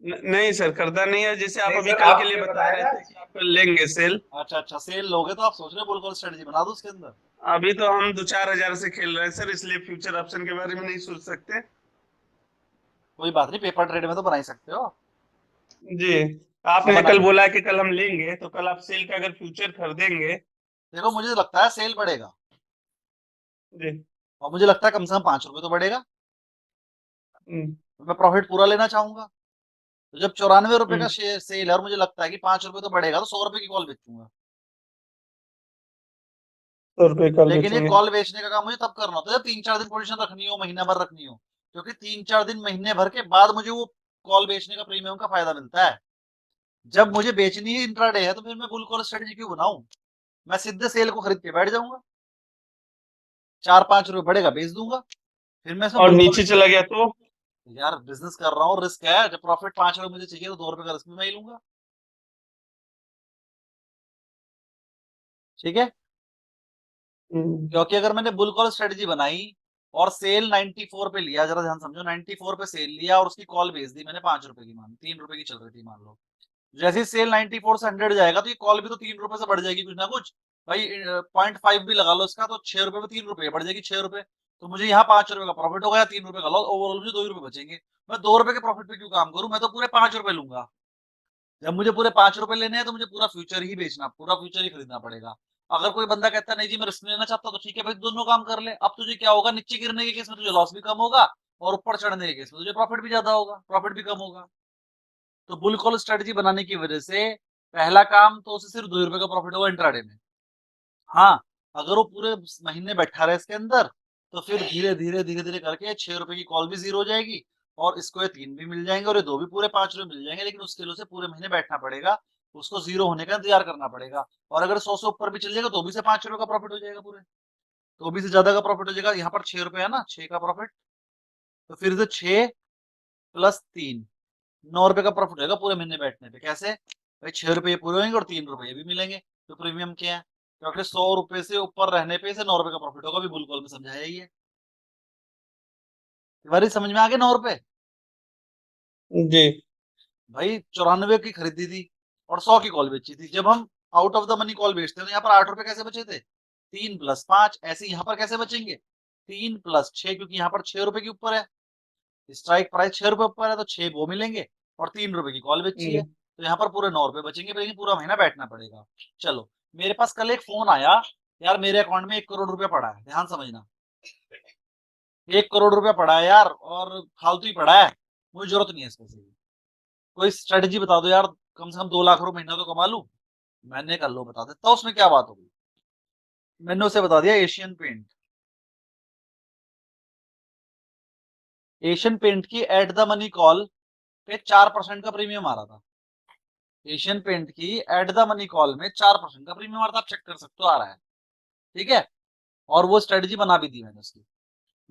नहीं सर, करता नहीं है। जैसे आप नहीं अभी सर, कल के आपने लिए बता बताया रहे ना। थे कि आप लेंगे सेल। अच्छा अच्छा, सेल लोगे तो आप सोच रहे हो बुल कॉल स्ट्रेटजी बना दो उसके अंदर? अभी तो हम 2-4 हजार से खेल रहे हैं सर, इसलिए फ्यूचर ऑप्शन के बारे में नहीं सोच सकते। कोई बात नहीं, पेपर ट्रेड में तो बना ही सकते हो। जी। अब आपने बना, कल बोला कि कल हम लेंगे, तो कल आप सेल का अगर फ्यूचर खरीदेंगे। देखो मुझे लगता है सेल बढ़ेगा, जी। और मुझे लगता है कम से कम 5 रुपए तो बढ़ेगा। हम्म, तो मैं प्रॉफिट पूरा लेना चाहूंगा। तो जब 94 रुपए का हम्म, सेल है और मुझे लगता है कि 5 रुपए तो बढ़ेगा, तो 100 रुपए की कॉल बेचूंगा। 100 रुपए कल लेकिन ये बेचेंगे। कॉल बेचने का काम मुझे तब करना होता है जब 3-4 दिन पोजीशन रखनी हो, महीना भर रखनी हो। क्योंकि 3-4 दिन, महीने भर के बाद मुझे वो कॉल बेचने का प्रीमियम का फायदा मिलता है। जब मुझे बेचनी ही इंट्राडे है, तो फिर मैं बुल कॉल स्ट्रेटजी क्यों बनाऊं? मैं सीधे सेल को खरीद के बैठ जाऊंगा, 4-5 रुपए बढ़ेगा बेच दूंगा, फिर मैं इसमें और बुल कॉल। नीचे चला गया तो? यार बिजनेस कर रहा हूँ, रिस्क है। जब प्रॉफिट 5 रुपए मुझे चाहिए, तो 2 रुपए का रिस्क भी मैं ही लूंगा। ठीक है? क्योंकि अगर मैंने बुल कॉल स्ट्रेटजी बनाई और सेल 94 पे लिया, जरा ध्यान समझो, 94 पे सेल लिया और उसकी कॉल बेच दी मैंने 5 रुपए की, मान 3 रुपए की चल रही थी मान लो। जैसे ही सेल 94 से 100 जाएगा, तो ये कॉल भी तो 3 रुपए से बढ़ जाएगी कुछ ना कुछ। भाई 0.5 भी लगा लो इसका, तो 6 रुपए में 3 रुपए बढ़ जाएगी, 6 रुपए। तो मुझे यहाँ 5 रुपए का प्रॉफिट हो गया, 3 रुपए का लॉस, ओवरऑल मुझे 2 रुपए बचेंगे। मैं 2 रुपए के प्रॉफिट पे क्यों काम करूं? मैं तो पूरे 5 रुपए लूंगा। जब मुझे पूरे 5 रुपए लेने हैं, तो मुझे पूरा फ्यूचर ही बेचना, पूरा फ्यूचर ही खरीदना पड़ेगा। अगर कोई बंदा कहता है नहीं जी मैं रिस्क लेना चाहता, तो ठीक है भाई, दोनों काम कर ले। अब तुझे क्या होगा, नीचे गिरने के केस में तुझे लॉस भी कम होगा, और ऊपर चढ़ने के केस में तुझे प्रॉफिट भी ज्यादा होगा, प्रॉफिट भी कम होगा। तो बुल कॉल स्ट्रेटजी बनाने की वजह से पहला काम तो उसे सिर्फ 2 रुपए का प्रॉफिट होगा इंट्राडे में। हाँ, अगर वो पूरे महीने बैठा रहे इसके अंदर, तो फिर धीरे धीरे धीरे धीरे करके 6 रुपए की कॉल भी जीरो हो जाएगी, और इसको ये 3 भी मिल जाएंगे, और ये 2 भी पूरे 5 रुपए मिल जाएंगे। लेकिन उसके लिए उसे पूरे महीने बैठना पड़ेगा, उसको जीरो होने का इंतजार करना पड़ेगा। और अगर 100 से ऊपर भी चल जाएगा, तो भी से 5 रुपए का प्रॉफिट हो जाएगा पूरे, तो भी से ज्यादा का प्रॉफिट हो जाएगा। यहाँ पर 6 रुपए है ना, 6 का प्रॉफिट, तो फिर से 6 + 3, 9 रुपए का प्रॉफिट होगा पूरे महीने बैठने पे। कैसे भाई? 6 रुपए पूरे होंगे और 3 रुपए भी मिलेंगे। तो प्रीमियम क्या है? क्योंकि 100 रुपए से ऊपर रहने पे से 9 रुपए का प्रॉफिट होगा, भी बुल कॉल में समझाया ही है। तिवारी समझ में आ गए 9 रुपए? जी। भाई 94 की खरीदी थी और 100 की कॉल बेची थी। जब हम out of the money call बेचते हैं, तो यहाँ पर 8 रुपए कैसे बचे थे? 3 + 5, ऐसे यहाँ पर कैसे बचेंगे? 3 + 6, क्योंकि यहाँ पर 6 रुपए के ऊपर है, स्ट्राइक प्राइस 6 रुपए ऊपर है, तो 6 वो मिलेंगे, और 3 रुपए की कॉल बेची है, तो यहाँ पर पूरे 9 रुपए बचेंगे, लेकिन पूरा महीना बैठना पड़ेगा। चलो, मेरे पास कल एक फोन आया, यार मेरे अकाउंट में 1 करोड़ रुपया पड़ा है, ध्यान समझना, 1 करोड़ रुपया पड़ा है यार, और फालतू ही पड़ा है, मुझे जरूरत नहीं है इस पैसे की। कोई स्ट्रेटजी बता दो यार, कम से कम 2 लाख रुपए महीना तो कमा लूं। मैंने कल लो बता देता, उसमें क्या बात होगी। मैंने उसे बता दिया एशियन पेंट। एशियन पेंट की एट द मनी कॉल पे 4% का प्रीमियम आ रहा था। एशियन पेंट की एट द मनी कॉल में 4% का प्रीमियम आ रहा था, आप चेक कर सकते हो, आ रहा है। ठीक है? और वो स्ट्रेटजी बना भी दी मैंने उसकी।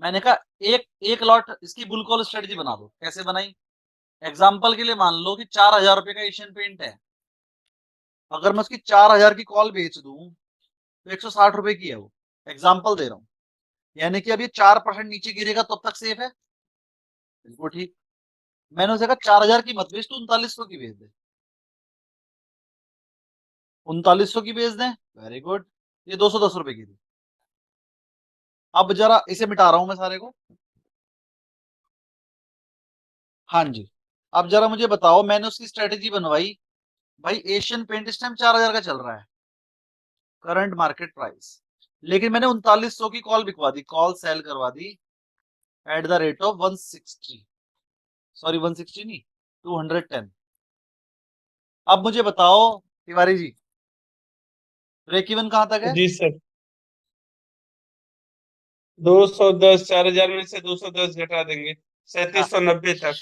मैंने कहा एक एक लॉट इसकी बुल कॉल स्ट्रेटजी बना दो। कैसे बनाई? एग्जाम्पल के लिए मान लो कि 4,000 रुपए का एशियन पेंट है। अगर मैं उसकी 4,000 की कॉल बेच दूं, तो 160 रुपए की है वो। एग्जाम्पल दे रहा हूं, यानी कि अब ये 4% नीचे गिरेगा तब तक सेफ है। बिल्कुल ठीक। मैंने उसे कहा 4,000 की मत बेच, तू 3900 की बेच दे। 3900 की बेच दें, वेरी गुड, ये 210 रुपए की थी। अब जरा इसे मिटा रहा हूं मैं सारे को। हाँ जी। अब जरा मुझे बताओ, मैंने उसकी स्ट्रेटेजी बनवाई, भाई एशियन पेंट इस टाइम 4,000 का चल रहा है, करंट मार्केट प्राइस। लेकिन मैंने 3900 की कॉल बिकवा दी, कॉल सेल करवा दी at the rate of 160, sorry 160 नहीं, 210। अब मुझे बताओ तिवारी जी, ब्रेक इवन कहाँ तक है? जी सर, 210, 4000 में से 210 घटा देंगे, 3790 तक।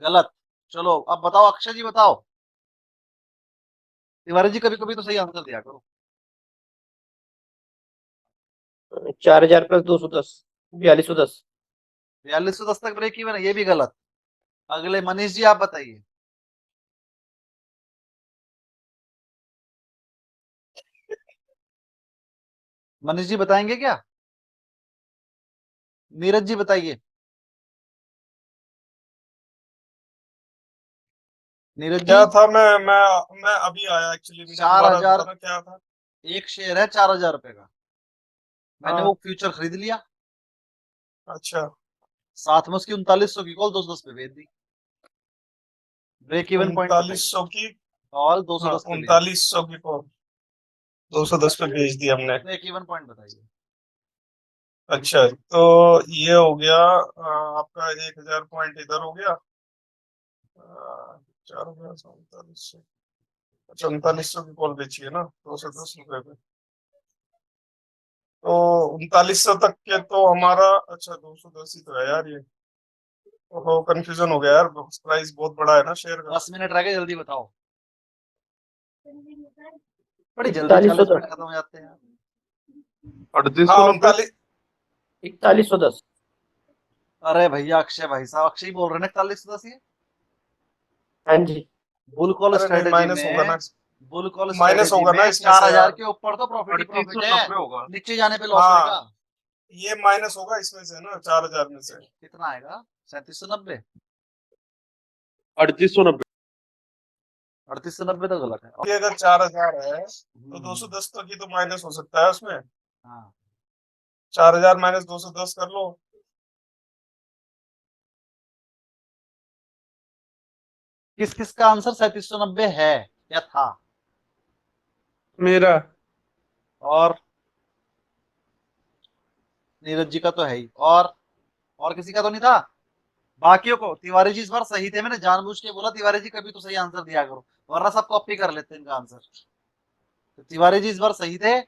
गलत। चलो अब बताओ अक्षय जी, बताओ। तिवारी जी कभी कभी तो सही आंसर दिया करो। 4000 प्लस 210, 4210। 4210 तक ब्रेक इवन है, ये भी गलत। अगले मनीष जी, आप बताइए। मनीष जी बताएंगे क्या? नीरज जी बताइए। नीरज जी, क्या था? मैं अभी आया एक्चुअली, मुझे दोबारा 4000, बताना क्या था। एक शेयर है 4000 रुपए का, मैंने वो हाँ, फ्यूचर खरीद लिया, अच्छा। साथ में उसकी 3900 की कॉल 210 पे बेच दी। ब्रेक इवन पॉइंट बताइए। 3900 की। कॉल हाँ, 210 पे बेच दी। 3900 की को 210 पे भेज दी हमने। ब्रेक इवन पॉइंट बताइए। अच्छा, तो ये हो गया आपका 1000 पॉइंट इधर हो गया। 4,47। अच्छा, 3900 की कॉल बेची है ना 210 रुपए पे। तो 3900 तक के तो हमारा, अच्छा 210 ही तो है यार ये। ओहो, कंफ्यूजन हो गया यार, प्राइस बहुत बड़ा है ना शेयर का। 10 मिनट रह गए, जल्दी बताओ। बड़ी जल्दी 40 4110। मिनट खत्म हो जाते हैं। 3890। हाँ, 39। 4110। अरे भैया अक्षय भाई साहब, अक्षय ही बोल रहे हैं ना 4110 ये। हाँ जी। बुल कॉल अरे नहीं, स्ट्रेटेजी माइनस होगा में, ना। बुल कॉल माइनस स्ट्रेटेजी होगा ना में इसमें से 4000 यार। के ऊपर तो प्रॉफिट ही प्रॉफिट है, 3890 होगा। नीचे जाने पे लॉस हाँ, होएगा। ये माइनस होगा इसमें से ना 4000 में से। कितना आएगा? 3790। 3890। 3890 तो गलत है। ये अगर 4000 है तो हम्म, 210 तक ही तो माइनस हो सकता है उसमें। हाँ। 4000 माइनस 210 कर लो। किस किस का आंसर 3790 है या था? मेरा। और नीरज जी का तो है ही, और किसी का तो नहीं था? बाकियों को, तिवारी जी इस बार सही थे, मैंने जानबूझ के बोला तिवारी जी कभी तो सही आंसर दिया करो, वरना सब कॉपी कर लेते हैं इनका आंसर। तो तिवारी जी इस बार सही थे,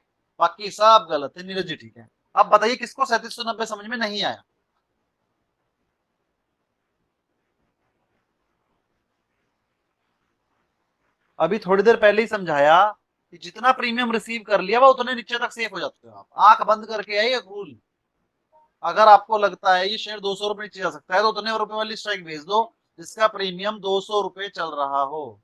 बाकी सब गलत थे। नीरज जी ठीक है। अब बताइए किसको 3790 समझ में नहीं आया? अभी थोड़ी देर पहले ही समझाया कि जितना प्रीमियम रिसीव कर लिया वो उतने नीचे तक सेफ हो जाते हो आप। आंख बंद करके है ये रूल। अगर आपको लगता है ये शेयर 200 रुपए नीचे जा सकता है तो उतने रुपए वाली स्ट्राइक भेज दो जिसका प्रीमियम 200 रुपए चल रहा हो।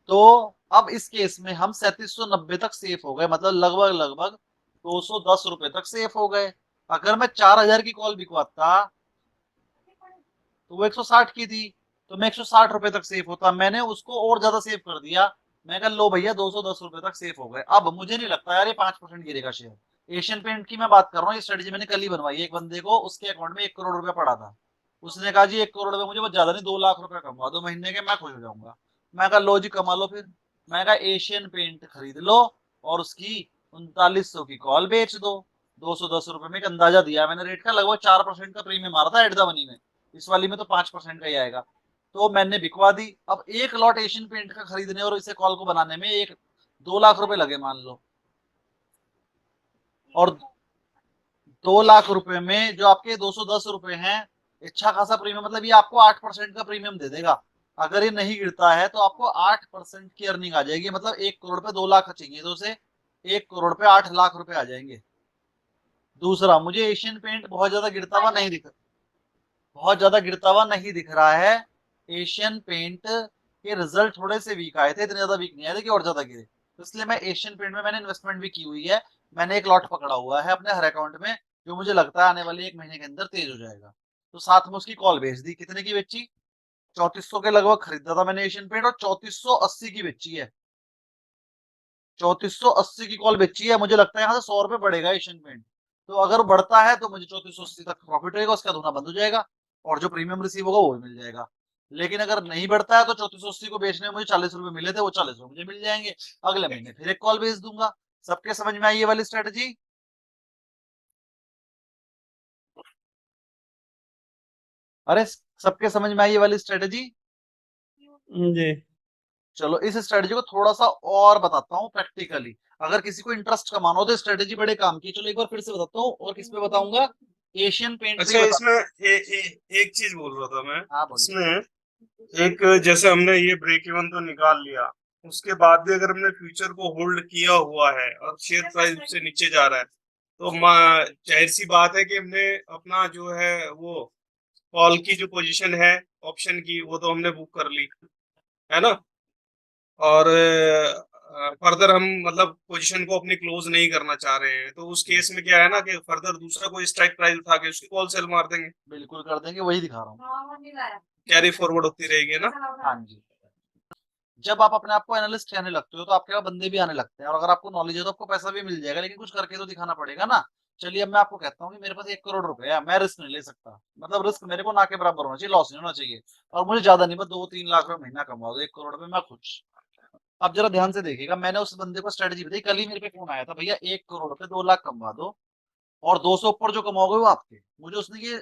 तो अब इस केस में हम 3790 तक सेफ हो गए, मतलब लगभग लगभग 210 रुपए तक सेफ हो गए। अगर मैं 4000 की कॉल बिकवाता तो वो 160 की थी, तो मैं 160 रुपए तक सेफ होता। मैंने उसको और ज्यादा सेव कर दिया। मैं कहा लो भैया 210 रुपए तक सेफ हो गए। अब मुझे नहीं लगता यार ये 5% गिरेगा शेयर। एशियन पेंट की मैं बात कर रहा हूँ, ये स्ट्रेटेजी मैंने कल ही बनवाई है। एक बंदे को उसके अकाउंट में 1 करोड़ रुपया पड़ा था, उसने कहा जी 1 करोड़ रुपए मुझे बहुत ज्यादा नहीं, 2 लाख रुपए कमा दो महीने के, मैं खुश हो जाऊंगा। मैं कहा लो जी कमा लो फिर। मैं कहा एशियन पेंट खरीद लो और उसकी 3900 की कॉल बेच दो। 210 रुपए में एक अंदाजा दिया मैंने रेट का, लगभग 4% का प्रीमियम आ रहा था एट द मनी में। इस वाली में तो 5% का ही आएगा। तो मैंने बिकवा दी। अब एक लॉट एशियन पेंट का खरीदने और इसे कॉल को बनाने में 2 लाख रुपए लगे मान लो, और 2 लाख रुपए में जो आपके 210 रुपए हैं, अच्छा खासा प्रीमियम, मतलब ये आपको 8% का प्रीमियम दे देगा। अगर ये नहीं गिरता है तो आपको 8% की अर्निंग आ जाएगी, मतलब 1 करोड़ पे 2 लाख चाहिए तो उसे 1 करोड़ पे 8 लाख रुपए आ जाएंगे। दूसरा, मुझे एशियन पेंट बहुत ज्यादा गिरता हुआ नहीं दिख बहुत ज्यादा गिरता हुआ नहीं दिख रहा है। एशियन पेंट के रिजल्ट थोड़े से वीक आए थे, इतने ज्यादा वीक नहीं आए थे कि और ज्यादा गिरे, तो इसलिए मैं एशियन पेंट में मैंने इन्वेस्टमेंट भी की हुई है। मैंने एक लॉट पकड़ा हुआ है अपने हर अकाउंट में, जो मुझे लगता है आने वाले 1 महीने के अंदर तेज हो जाएगा। तो साथ में उसकी कॉल भेज दी। कितने की बेची? 3400 के लगभग खरीदा था मैंने एशियन पेंट, और 3480 की बेची है। 3480 की कॉल बेची है। मुझे लगता है यहाँ से 100 रुपए बढ़ेगा एशियन पेंट। तो अगर बढ़ता है तो मुझे 3480 तक प्रॉफिट रहेगा, उसका धोना बंद हो जाएगा और जो प्रीमियम रिसीव होगा वो भी मिल जाएगा। लेकिन अगर नहीं बढ़ता है तो 3480 को बेचने में मुझे 40 रुपए मिले थे, वो 40 रुपए मुझे मिल जाएंगे। अगले महीने फिर एक कॉल भेज दूंगा। सबके समझ में आई ये वाली स्ट्रेटजी? अरे सबके समझ में आई ये वाली स्ट्रेटजी? जी। चलो इस स्ट्रेटेजी को थोड़ा सा और बताता हूँ प्रैक्टिकली, अगर किसी को इंटरेस्ट कमाना हो तो स्ट्रेटेजी बड़े काम की। चलो एक बार फिर से बताता हूँ, और किस पे बताऊंगा, एशियन पेंट पे अच्छा, बता। इसमें एक चीज बोल रहा था मैं। हाँ बोलिए। इसमें एक, जैसे हमने ये ब्रेक इवन तो निकाल लिया, उसके बाद भी अगर हमने फ्यूचर को होल्ड किया हुआ है और शेयर प्राइस उससे नीचे जा रहा है, तो जाहिर सी बात है कि हमने अपना जो है वो कॉल की जो पोजीशन है ऑप्शन की, वो तो हमने बुक कर ली है ना। और फर्दर हम मतलब पोजीशन को अपनी क्लोज नहीं करना चाह रहे हैं, तो उस केस में क्या है ना कि फर्दर दूसरा कोई स्ट्राइक प्राइस उठा के उसकी कॉल सेल मार देंगे, बिल्कुल कर देंगे, वही दिखा रहा हूँ। कैरी फॉरवर्ड होती रहेगी ना। हाँ जी। जब आप अपने आप को एनालिस्ट कहने लगते हो तो आपके पास बंदे भी आने लगते हैं, और अगर आपको नॉलेज है तो आपको पैसा भी मिल जाएगा, लेकिन कुछ करके तो दिखाना पड़ेगा ना। चलिए अब मैं आपको कहता हूँ कि मेरे पास 1 करोड़ रुपए है, मैं रिस्क नहीं ले सकता, मतलब रिस्क मेरे को ना के बराबर होना चाहिए, लॉस नहीं होना चाहिए, और मुझे ज्यादा नहीं, बस 2-3 लाख रुपए महीना कमा दो, 1 करोड़ रुपए मैं खुश। अब जरा ध्यान से देखिएगा, मैंने उस बंदे को स्ट्रेटेजी बताई, कल ही मेरे पे फोन आया था, भैया 1 करोड़ रुपए 2 लाख कमा दो, और 200 ऊपर जो कमाओगे वो आपके। मुझे उसने ये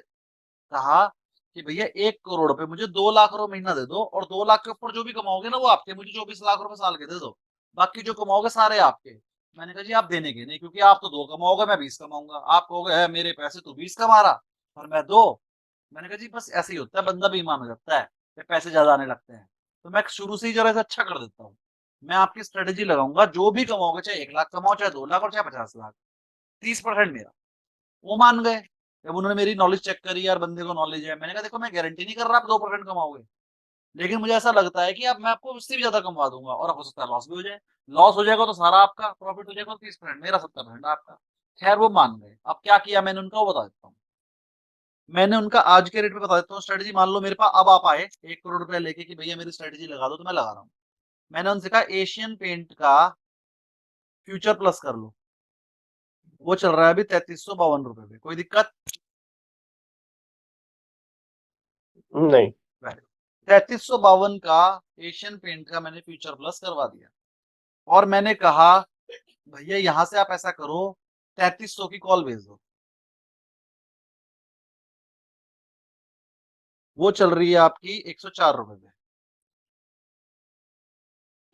कहा कि भैया 1 करोड़ रुपए मुझे 2 लाख रुपए महीना दे दो, और 2 लाख के ऊपर जो भी कमाओगे ना वो आपके, मुझे 24 लाख रुपए साल के दे दो, बाकी जो कमाओगे सारे आपके। मैंने कहा जी आप देने के नहीं, क्योंकि आप तो 2 कमाओगे, मैं 20 कमाऊंगा, आप कहोगे है मेरे पैसे तू 20 कमा रहा और मैं 2। मैंने कहा जी बस ऐसे ही होता है, बंदा बेईमान हो जाता है, फिर पैसे ज्यादा आने लगते हैं, तो मैं शुरू से ही जरा ऐसा अच्छा कर देता हूँ। मैं आपकी स्ट्रेटेजी लगाऊंगा, जो भी कमाओगे, चाहे 1 लाख कमाओ, चाहे 2 लाख, और चाहे 50 लाख, 30% मेरा। वो मान गए। जब उन्होंने मेरी नॉलेज चेक करी, यार बंदे को नॉलेज है, मैंने कहा देखो मैं गारंटी नहीं कर रहा आप 2% कमाओगे, लेकिन मुझे ऐसा लगता है कि अब मैं आपको उससे भी ज्यादा कमवा दूंगा, और हो सकता है लॉस भी हो जाए। लॉस हो जाएगा तो सारा आपका, प्रॉफिट हो जाएगा 30%, मेरा 70% आपका। खैर वो मान गए। अब क्या किया मैंने उनका, वो बता देता हूँ। मैंने उनका आज के रेट पे बता देता हूँ स्ट्रेटेजी। मान लो मेरे पास अब आप आए 1 करोड़ रुपया लेके कि भैया मेरी स्ट्रेटेजी लगा दो, तो मैं लगा रहा हूँ। मैंने उनसे कहा एशियन पेंट का फ्यूचर प्लस कर लो, वो चल रहा है अभी 3352 पे, कोई दिक्कत? नहीं। 3352 का एशियन पेंट का मैंने फ्यूचर प्लस करवा दिया, और मैंने कहा भैया यहां से आप ऐसा करो 3300 की कॉल भेज दो। वो चल रही है आपकी 104 रुपए पे।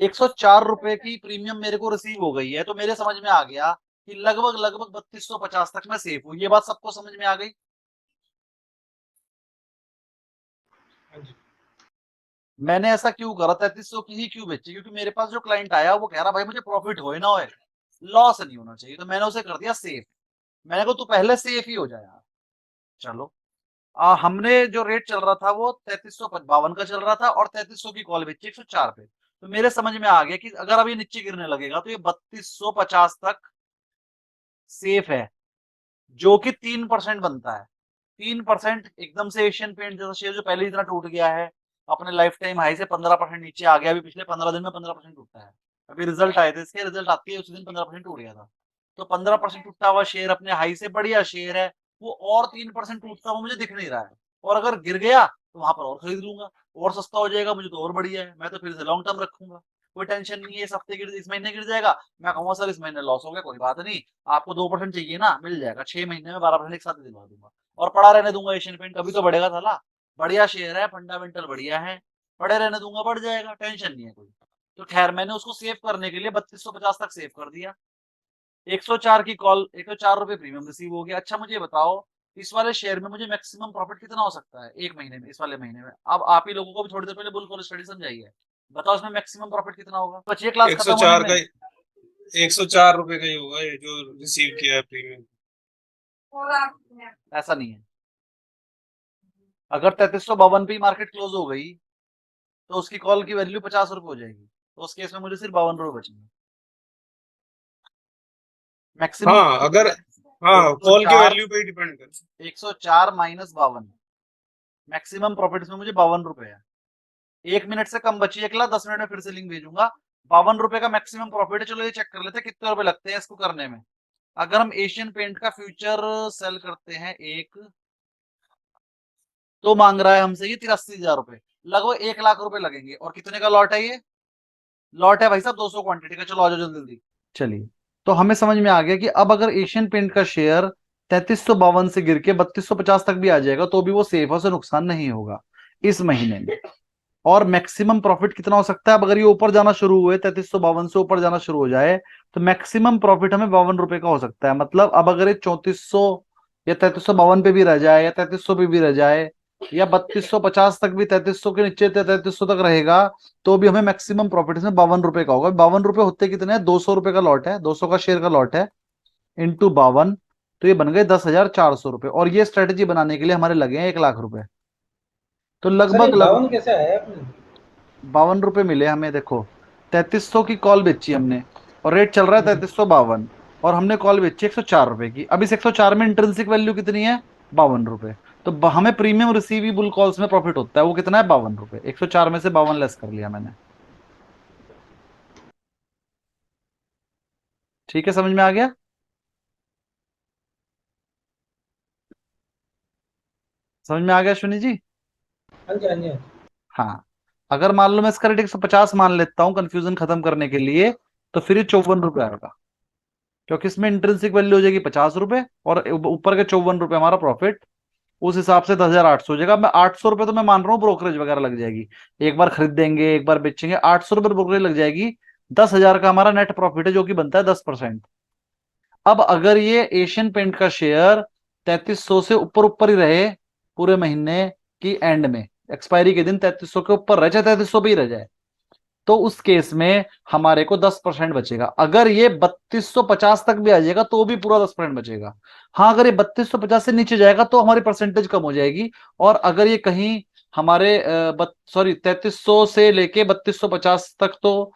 104 रुपए की प्रीमियम मेरे को रिसीव हो गई है, तो मेरे समझ में आ गया कि लगभग लगभग 3250 तक मैं सेफ हूं। ये बात सबको समझ में आ गई? मैंने ऐसा क्यों करा, 3300 की ही क्यों बेची? क्योंकि मेरे पास जो क्लाइंट आया वो कह रहा भाई मुझे प्रॉफिट होए ना होए, लॉस नहीं होना चाहिए, तो मैंने उसे कर दिया सेफ। मैंने कहा तू पहले सेफ ही हो जाए यार। चलो हमने जो रेट चल रहा था वो 3352 का चल रहा था, और 3300 की कॉल बेची 104 पे। तो मेरे समझ में आ गया कि अगर अब ये नीचे गिरने लगेगा तो ये 3250 तक सेफ है, जो कि 3% बनता है। 3% एकदम से एशियन पेंट जैसा शेयर जो पहले इतना टूट गया है, अपने लाइफ टाइम हाई से 15% नीचे आ गया, अभी पिछले 15 दिन में 15% टूटा है। अभी रिजल्ट आए थे इसके, रिजल्ट आते ही उसी दिन 15% टूट गया था। तो 15% टूटा हुआ शेयर अपने हाई से बढ़िया शेयर है, वो और 3% टूटता हुआ मुझे दिख नहीं रहा है। और अगर गिर गया तो वहां पर और खरीद लूंगा, और सस्ता हो जाएगा मुझे तो और बढ़िया है, मैं तो फिर से लॉन्ग टर्म रखूंगा। कोई टेंशन नहीं है, इस हफ्ते गिर, इस महीने गिर जाएगा, मैं कहूंगा सर इस महीने लॉस हो गया, कोई बात नहीं, आपको 2% चाहिए ना, मिल जाएगा, 6 महीने में 12% एक साथ दिलवा दूंगा, और पड़ा रहने दूंगा। एशियन पेंट कभी तो बढ़ेगा साला, बढ़िया शेयर है, फंडामेंटल बढ़िया है, पड़े रहने दूंगा, बढ़ जाएगा, टेंशन नहीं है कोई। तो खैर मैंने उसको सेव करने के लिए 3250 तक सेव कर दिया। 104 की कॉल, 104 रुपए प्रीमियम रिसीव हो गया। अच्छा मुझे ये बताओ इस वाले शेयर में मुझे मैक्सिमम प्रॉफिट कितना हो सकता है एक महीने में, इस वाले महीने में? अब आप ही लोगों को भी थोड़ी देर पहले बुल कॉल स्टडी समझाई है, बताओ इसमें मैक्सिमम प्रॉफिट कितना होगा? बचिए क्लास खत्म होने 104 में। का 104 रुपए का ही होगा ये जो रिसीव किया है प्रीमियम। ऐसा नहीं है, अगर 3352 पे मार्केट क्लोज हो गई तो उसकी कॉल की वैल्यू 50 रुपए हो जाएगी, तो उस केस में मुझे सिर्फ 52 रुपए बचेंगे मैक्सिमम। हाँ, अगर हाँ कॉल की वैल्यू पे डिपेंड कर। 104 माइनस 52, मैक्सिमम प्रॉफिट इसमें मुझे 52 रुपए है। 1 मिनट से कम बची है क्लास, 10 मिनट में फिर से लिंक भेजूंगा। 52 रुपए का मैक्सिमम प्रॉफिट है। चलो ये चेक कर लेते हैं कितने रुपए लगते हैं इसको करने में। अगर हम एशियन पेंट का फ्यूचर सेल करते हैं एक, तो मांग रहा है हमसे ये 83,000 रुपए, लगभग 1 लाख रुपए लगेंगे। और कितने का लॉट है ये? लॉट है भाई साहब 200 क्वांटिटी का। चलो आ जाओ जल्दी जल्दी। चलिए, तो हमें समझ में आ गया कि अब अगर एशियन पेंट का शेयर 3352 से गिर के 3250 तक भी आ जाएगा तो भी वो सेफ है, उसे नुकसान नहीं होगा इस महीने में। और मैक्सिमम प्रॉफिट कितना हो सकता है? अब अगर ये ऊपर जाना शुरू हुए 3352 से ऊपर जाना शुरू हो जाए तो मैक्सिमम प्रॉफिट हमें 52 रुपए का हो सकता है। मतलब अब अगर ये 3400 या 3352 पे भी रह जाए या 3300 पे भी रह जाए या 3250 तक भी, 3300 के नीचे 3300 तक रहेगा, तो भी हमें मैक्सिमम प्रॉफिट इसमें 52 रुपए का होगा। 52 रुपए होते कितने हैं? 200 रुपए का लॉट है, 200 का शेयर का लॉट है, इंटू 52, तो ये बन गए 10,400 रुपए। और ये स्ट्रेटेजी बनाने के लिए हमारे लगे हैं 1 लाख रुपए। तो सर ये लगभग 52 कैसे आया आपने? 52 रुपए मिले हमें। देखो 3300 की कॉल बेची हमने और रेट चल रहा है 3352, और हमने कॉल बेची 104 रुपए की। अब इस 104 में इंट्रिंसिक वैल्यू कितनी है? 52 रुपए। तो हमें प्रीमियम रिसीवेबल कॉल्स में प्रॉफिट होता है, वो कितना है? 52 रुपए। 104 में से 52 लेस कर लिया मैंने। ठीक है, समझ में आ गया? समझ में आ गया अश्विनी जी? हाँ जी, हाँ जी, हाँ जी। हाँ। अगर मान लो मैं इसका रेट 150 मान लेता हूँ कंफ्यूजन खत्म करने के लिए, तो फिर ये 54 रुपए आएगा, क्योंकि इसमें इंट्रिंसिक वैल्यू हो जाएगी 50 रुपए और ऊपर के 54 रुपए हमारा प्रॉफिट। उस हिसाब से 10,800 हो जाएगा। मैं 800 रुपए तो मैं मान रहा हूँ ब्रोकरेज वगैरह लग जाएगी, एक बार खरीदेंगे एक बार बेचेंगे, 800 रुपए ब्रोकरेज लग जाएगी। 10,000 का हमारा नेट प्रॉफिट है, जो कि बनता है 10%। अब अगर ये एशियन पेंट का शेयर 3300 से ऊपर ऊपर ही रहे पूरे महीने की एंड में, एक्सपायरी के दिन 3300 के ऊपर रहे, चाहे 3300 पे ही रह जाए, तो उस केस में हमारे को 10% बचेगा। अगर ये 3250 तक भी आ जाएगा तो भी पूरा 10% बचेगा। हाँ, अगर ये 3250 से नीचे जाएगा तो हमारी परसेंटेज कम हो जाएगी। और अगर ये कहीं हमारे सॉरी 3300 से लेके 3250 तक, तो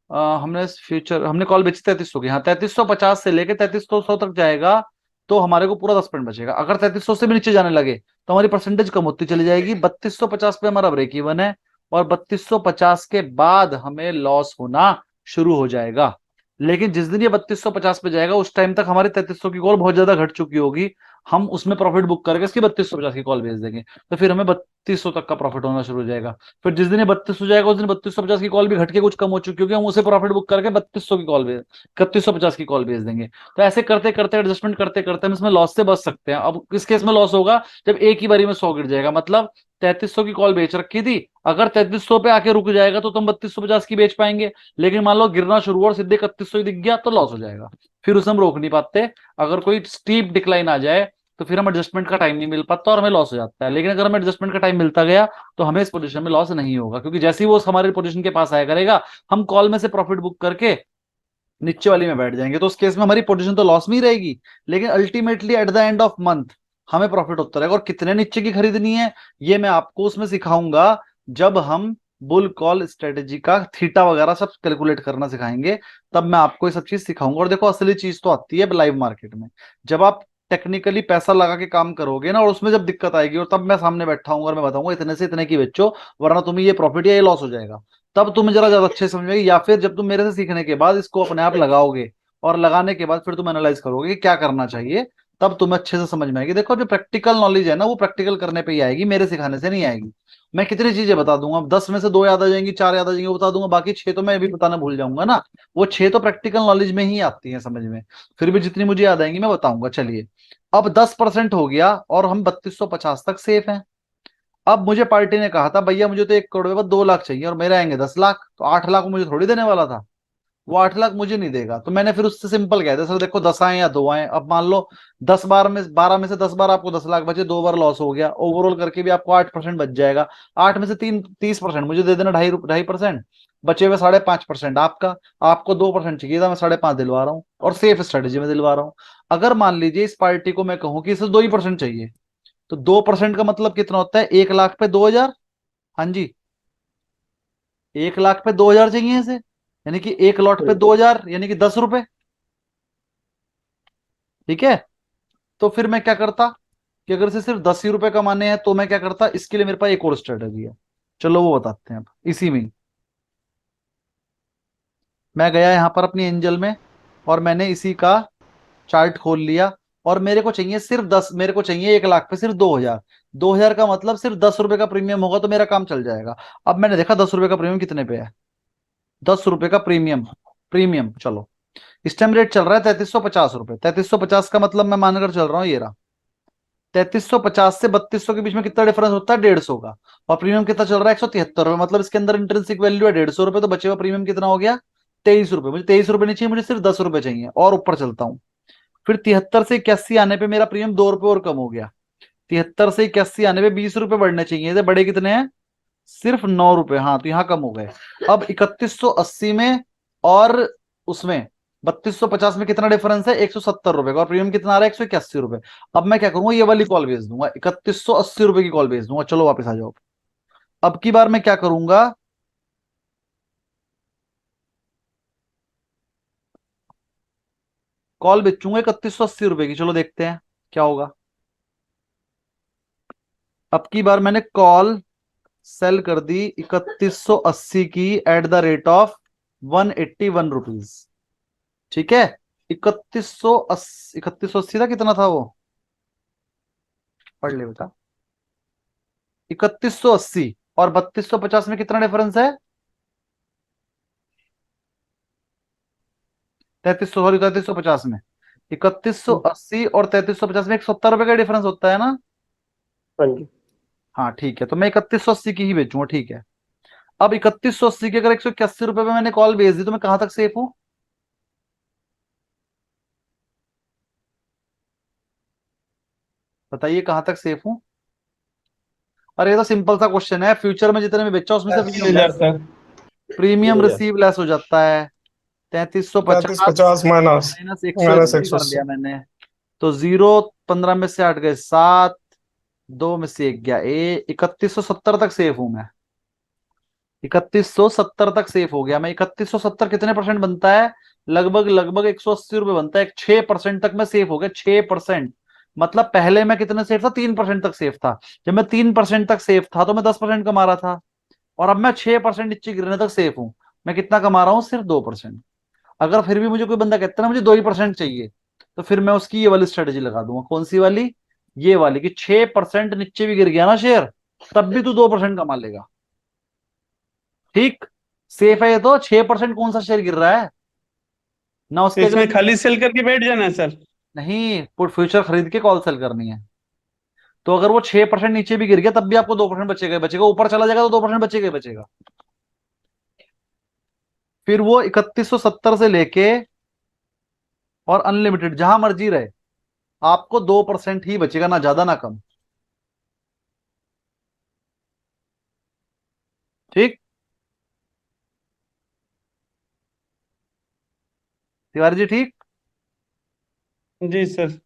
हमने फ्यूचर हमने कॉल बेची 3300 की, हाँ 3350 से लेके 3300 तक जाएगा तो हमारे को पूरा 10% बचेगा। अगर 3300 से भी नीचे जाने लगे तो हमारी परसेंटेज कम होती चली जाएगी। 3250 पे हमारा ब्रेक इवन है, और 3250 के बाद हमें लॉस होना शुरू हो जाएगा। लेकिन जिस दिन ये 3250 पे जाएगा उस टाइम तक हमारी 3300 की कॉल बहुत ज्यादा घट चुकी होगी, हम उसमें प्रॉफिट बुक करके इसकी 3250 की कॉल भेज देंगे, तो फिर हमें 3200 तक का प्रॉफिट होना शुरू हो जाएगा। फिर जिस दिन ये 32 हो जाएगा उस दिन 3250 की कॉल भी घट के कुछ कम हो चुकी होगी, हम उसे प्रॉफिट बुक करके 3200 की कॉल भेज 3150 की कॉल भेज देंगे। तो ऐसे करते करते एडजस्टमेंट करते करते हम इसमें लॉस से बच सकते हैं। अब किस केस में लॉस होगा? जब एक ही बारी में 100 गिर जाएगा। मतलब 3300 की कॉल बेच रखी थी, अगर 3300 पे आके रुक जाएगा तो तुम 3250 की बेच पाएंगे। लेकिन मान लो गिरना शुरू हुआ और सीधे 3100 ही दिख गया तो लॉस हो जाएगा, फिर उसे हम रोक नहीं पाते। अगर कोई स्टीप डिक्लाइन आ जाए तो फिर हम एडजस्टमेंट का टाइम नहीं मिल पाता और हमें लॉस हो जाता है। लेकिन अगर हमें एडजस्टमेंट का टाइम मिलता गया तो हमें इस पोजीशन में लॉस नहीं होगा, क्योंकि जैसे ही वो हमारे पोजीशन के पास आया करेगा हम कॉल में से प्रॉफिट बुक करके नीचे वाली में बैठ जाएंगे। तो उस केस में हमारी पोजीशन तो लॉस में ही रहेगी, लेकिन ultimately at the end of month हमें प्रॉफिट होता रहेगा। और कितने नीचे की खरीदनी है ये मैं आपको उसमें सिखाऊंगा, जब हम बुल कॉल स्ट्रेटेजी का थीटा वगैरह सब कैलकुलेट करना सिखाएंगे, तब मैं आपको ये सब चीज सिखाऊंगा। और देखो असली चीज तो आती है लाइव मार्केट में, जब आप टेक्निकली पैसा लगा के काम करोगे ना, और उसमें जब दिक्कत आएगी और तब मैं सामने बैठा हूँ और मैं बताऊंगा इतने से इतने की बेचो वरना तुम्हें ये प्रॉफिट या ये लॉस हो जाएगा, तब तुम्हें जरा ज्यादा अच्छे समझ में आएगी। या फिर जब तुम मेरे से सीखने के बाद इसको अपने आप लगाओगे और लगाने के बाद फिर तुम एनालाइज करोगे कि क्या करना चाहिए, तब तुम्हें अच्छे से समझ में आएगी। देखो जो प्रैक्टिकल नॉलेज है ना वो प्रैक्टिकल करने पे ही आएगी, मेरे सिखाने से नहीं आएगी। मैं कितनी चीजें बता दूंगा, 10 में से 2 याद आ जाएंगी, 4 याद आ जाएंगी वो बता दूंगा, बाकी 6 तो मैं अभी बताना भूल जाऊंगा ना। वो 6 तो प्रैक्टिकल नॉलेज में ही आती है समझ में, फिर भी जितनी मुझे याद आएंगी मैं बताऊंगा। चलिए, अब 10% हो गया और हम 3250 तक सेफ हैं। अब मुझे पार्टी ने कहा था भैया मुझे तो 1 करोड़ के बाद 2 लाख चाहिए और मेरे आएंगे 10 लाख, तो 8 लाख मुझे थोड़ी देने वाला था, वो 8 लाख मुझे नहीं देगा। तो मैंने फिर उससे सिंपल कह दिया सर देखो 10 आए या 2 आए, अब मान लो 10 बार में 12 में से 10 बार आपको 10 लाख बचे, 2 बार लॉस हो गया, ओवरऑल करके भी आपको 8% बच जाएगा। 8 में से 30% मुझे दे देना, 2.5%, बचे हुए 5.5% आपका। आपको 2% चाहिए था, मैं 5.5 दिलवा रहा हूँ और सेफ स्ट्रेटेजी में दिलवा रहा हूँ। अगर मान लीजिए इस पार्टी को मैं कहूँ कि इसे 2% चाहिए, तो 2% का मतलब कितना होता है? 1 लाख पे 2,000। हाँ जी, 1 लाख पे 2,000 चाहिए इसे, यानी कि एक लॉट पे 2,000 यानी कि 10 रुपए। ठीक है, तो फिर मैं क्या करता कि अगर इसे सिर्फ 10 ही रुपए कमाने हैं तो मैं क्या करता, इसके लिए मेरे पास एक और स्ट्रेटेजी है, चलो वो बताते हैं अब इसी में ही। मैं गया यहां पर अपनी एंजल में और मैंने इसी का चार्ट खोल लिया, और मेरे को चाहिए सिर्फ 10, मेरे को चाहिए 1 लाख पे सिर्फ 2,000। 2,000 का मतलब सिर्फ 10 रुपए का प्रीमियम होगा तो मेरा काम चल जाएगा। अब मैंने देखा 10 रुपए का प्रीमियम कितने पे है, 10 रुपए का प्रीमियम। प्रीमियम चलो, इस टाइम रेट चल रहा है 3350 रुपए। 3350 का मतलब मैं मानकर चल रहा हूँ ये रहा, 3350 से 3200 के बीच में कितना डिफरेंस होता है? 150 का। और प्रीमियम कितना चल रहा है? 173 रुपए। मतलब इसके अंदर इंट्रिंसिक वैल्यू है 150 रुपए, तो बचे हुआ प्रीमियम कितना हो गया? 23 रुपए। मुझे 23 रुपए नहीं चाहिए, मुझे सिर्फ 10 रुपए चाहिए। और ऊपर चलता हूँ, फिर 73 से 81 आने पे मेरा प्रीमियम 2 रुपए और कम हो गया। 73 से 81 आने पे 20 रुपए बढ़ने चाहिए थे, बड़े कितने हैं? सिर्फ 9 रुपए। हाँ, तो यहाँ कम हो गए। अब 3180 में और उसमें 3250 में कितना डिफरेंस है? 170 रुपए का। और प्रीमियम कितना आ रहा है? 181 रुपए। अब मैं क्या करूंगा? ये वाली कॉल भेज दूंगा, 3180 रुपए की कॉल भेज दूंगा। चलो वापस आ जाओ। अब की बार मैं क्या करूंगा? कॉल बेचूंगा 3180 रुपए की। चलो देखते हैं क्या होगा। अब की बार मैंने कॉल सेल कर दी 3180 की eight the rate of 181 rupees. ठीक है, 3180 था, कितना था वो? पढ़ ले बेटा। 3180 और 3250 में कितना डिफरेंस है? 3350 में 3180 और 3350 में 170 रुपए का डिफरेंस होता है ना? हाँ जी। हाँ ठीक है, तो मैं 3180 की ही बेचूंगा। ठीक है, अब 3180 की अगर 181 रुपए में मैंने कॉल भेज दी तो मैं कहां तक सेफ हूं? बताइए कहां तक सेफ हूं? अरे ये तो सिंपल सा क्वेश्चन है। फ्यूचर में जितने में बेचा उसमें से मिल जाता है। प्रीमियम रिसीव लेस हो जाता है। 3350 3350 माइनस माइनस एक सौ माइनस अस्सी कर 180। लिया मैंने। तो 0 15 में से 8 गए 7, 2 में से 1 गया 3170 तक सेफ हूं मैं। 3170 तक सेफ हो गया मैं। 3170 कितने परसेंट बनता है? लगभग लगभग 180 रुपए बनता है। 6% तक मैं सेफ हो गया। 6%। मतलब पहले मैं कितने सेफ था? 3% तक सेफ था। जब मैं 3% तक सेफ था तो मैं 10% कमा रहा था। और अब मैं 6% नीचे गिरने तक सेफ हूं। मैं कितना कमा रहा हूं? सिर्फ 2%। अगर फिर भी मुझे कोई बंदा कहता है ना मुझे 2% चाहिए, तो फिर मैं उसकी ये वाली स्ट्रेटेजी लगा दूंगा। कौन सी वाली? ये वाली, कि 6% नीचे भी गिर गया ना शेयर, तब भी तू 2% कमा लेगा। ठीक, सेफ है ये तो। 6% कौन सा शेयर गिर रहा है ना? तो उसके इसमें अगले खाली सेल करके बैठ जाना है सर? नहीं, पुट फ्यूचर खरीद के कॉल सेल करनी है। तो अगर वो 6% नीचे भी गिर गया तब भी आपको 2% बचेगा ही बचेगा। ऊपर चला जाएगा तो 2% बचेगा ही बचेगा। फिर वो 3170 से लेके और अनलिमिटेड जहां मर्जी रहे, आपको 2% ही बचेगा, ना ज्यादा ना कम। ठीक, तिवारी जी ठीक। जी सर।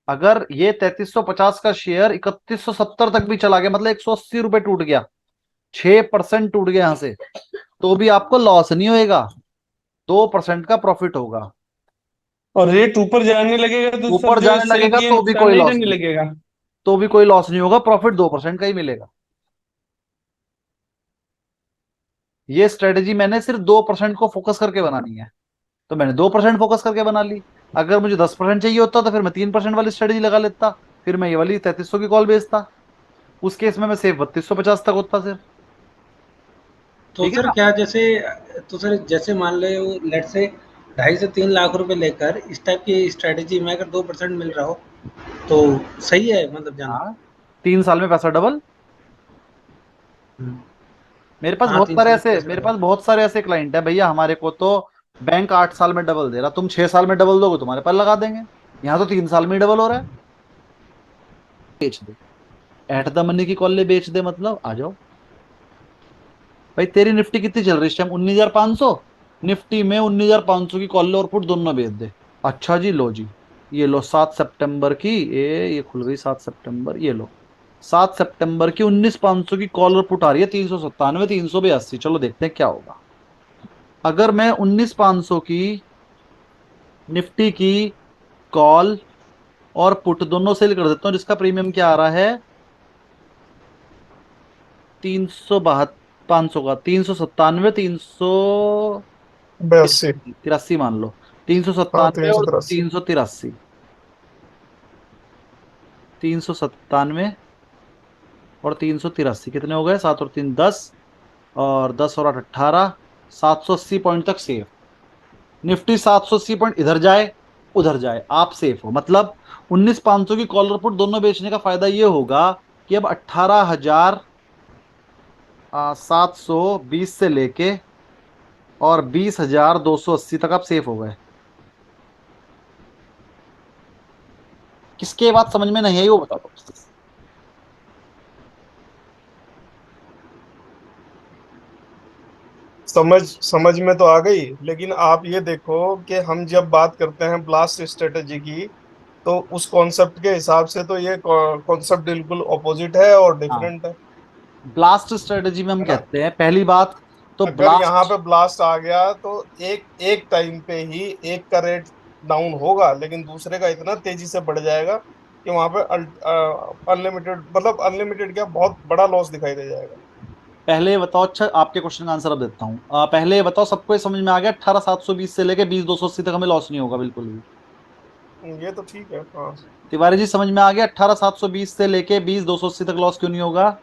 अगर ये 3350 का शेयर 3170 तक भी चला गया, मतलब 180 रुपए टूट गया, 6% टूट गया यहां से, तो भी आपको लॉस नहीं होएगा, 2% का प्रॉफिट होगा। और रेट ऊपर जाने लगेगा तो सर ऊपर जो जाने सेल लगेगा किए तो भी नुकसान कोई नहीं लॉस रहने नहीं, लगेगा? तो भी कोई लॉस नहीं होगा, प्रॉफिट 2% का ही मिलेगा। ये स्ट्रेटेजी मैंने सिर्फ 2% को फोकस करके बनानी है, तो मैंने 2% फोकस करके बना ली। अगर मुझे 10% चाहिए होता तो फिर मैं 3% वाली स्ट्रेटेजी लगा लेता। फिर मैं ये वाली 3300 की कॉल बेचता। उस केस में मैं सिर्फ 3250 तक होता सिर्फ। तो ठीक है सर ना? क्या जैसे, तो सर जैसे मान लो लेट से 2.5 से 3 लाख रुपए लेकर इस टाइप की स्ट्रेटेजी में अगर 2% मिल रहा हो तो सही है मतलब जाना? हाँ, 3 साल में पैसा डबल। हम्म। हाँ, 3 मेरे साल पास पैसा मेरे डबल। पास बहुत सारे ऐसे क्लाइंट है भैया। हमारे को तो बैंक 8 साल में डबल दे रहा, तुम 6 साल में डबल दोगे तुम्हारे पास लगा देंगे। यहाँ तो 3 साल में ही डबल हो रहा है। बेच दे, एट द मनी की कॉल ले बेच दे, मतलब आ जाओ भाई। तेरी निफ्टी कितनी चल रही है इस टाइम? 19,500। निफ्टी में 19,500 की कॉल ले और पुट दोनों बेच दे। अच्छा जी, लो जी, ये लो 7 सितंबर की, ये खुल गई 7 सितंबर, ये लो 7 सितंबर की 19,500 की कॉल और पुट आ रही है 397 382। चलो देखते हैं क्या होगा। अगर मैं 19,500 की निफ्टी की कॉल और पुट दोनों सेल कर देता हूं, जिसका प्रीमियम क्या आ रहा है? 372, 500 का 397, 82। तिरासी मान लो। तीन सौ हाँ, सत्तानवे और 383। 383। 397 और 383 कितने हो गए? 7 और 3 10, और 10 और 8 18। 780 पॉइंट तक सेफ। निफ्टी 780 पॉइंट इधर जाए उधर जाए, आप सेफ हो। मतलब 19,500 की कॉलर पुट दोनों बेचने का फायदा ये होगा कि अब 18,720 से लेके और 20,280 तक आप सेफ हो गए। किसके बात समझ में नहीं आई वो बता दो। समझ समझ में तो आ गई, लेकिन आप ये देखो कि हम जब बात करते हैं ब्लास्ट स्ट्रेटेजी की, तो उस कॉन्सेप्ट के हिसाब से तो ये कॉन्सेप्ट बिल्कुल ऑपोजिट है और हाँ, डिफरेंट है ब्लास्ट स्ट्रेटेजी में हम है ना। कहते हैं पहली बात तो अगर यहाँ ब्लास्ट। पे ब्लास्ट आ गया तो एक एक टाइम पे ही एक का रेट डाउन होगा, लेकिन दूसरे का इतना तेजी से बढ़ जाएगा कि वहां पे अनलिमिटेड, मतलब अनलिमिटेड क्या, बहुत बड़ा लॉस दिखाई दे जाएगा। पहले ये बताओ, अच्छा आपके क्वेश्चन का आंसर अब देता हूँ। पहले ये बताओ, सबको ये समझ में आ गया 18,720 से लेके 20,280 तक हमें लॉस नहीं होगा बिल्कुल भी? ये तो ठीक है, हाँ। तिवारी जी समझ में आ गया 18,720 से लेके 20,280 तक लॉस क्यों नहीं होगा?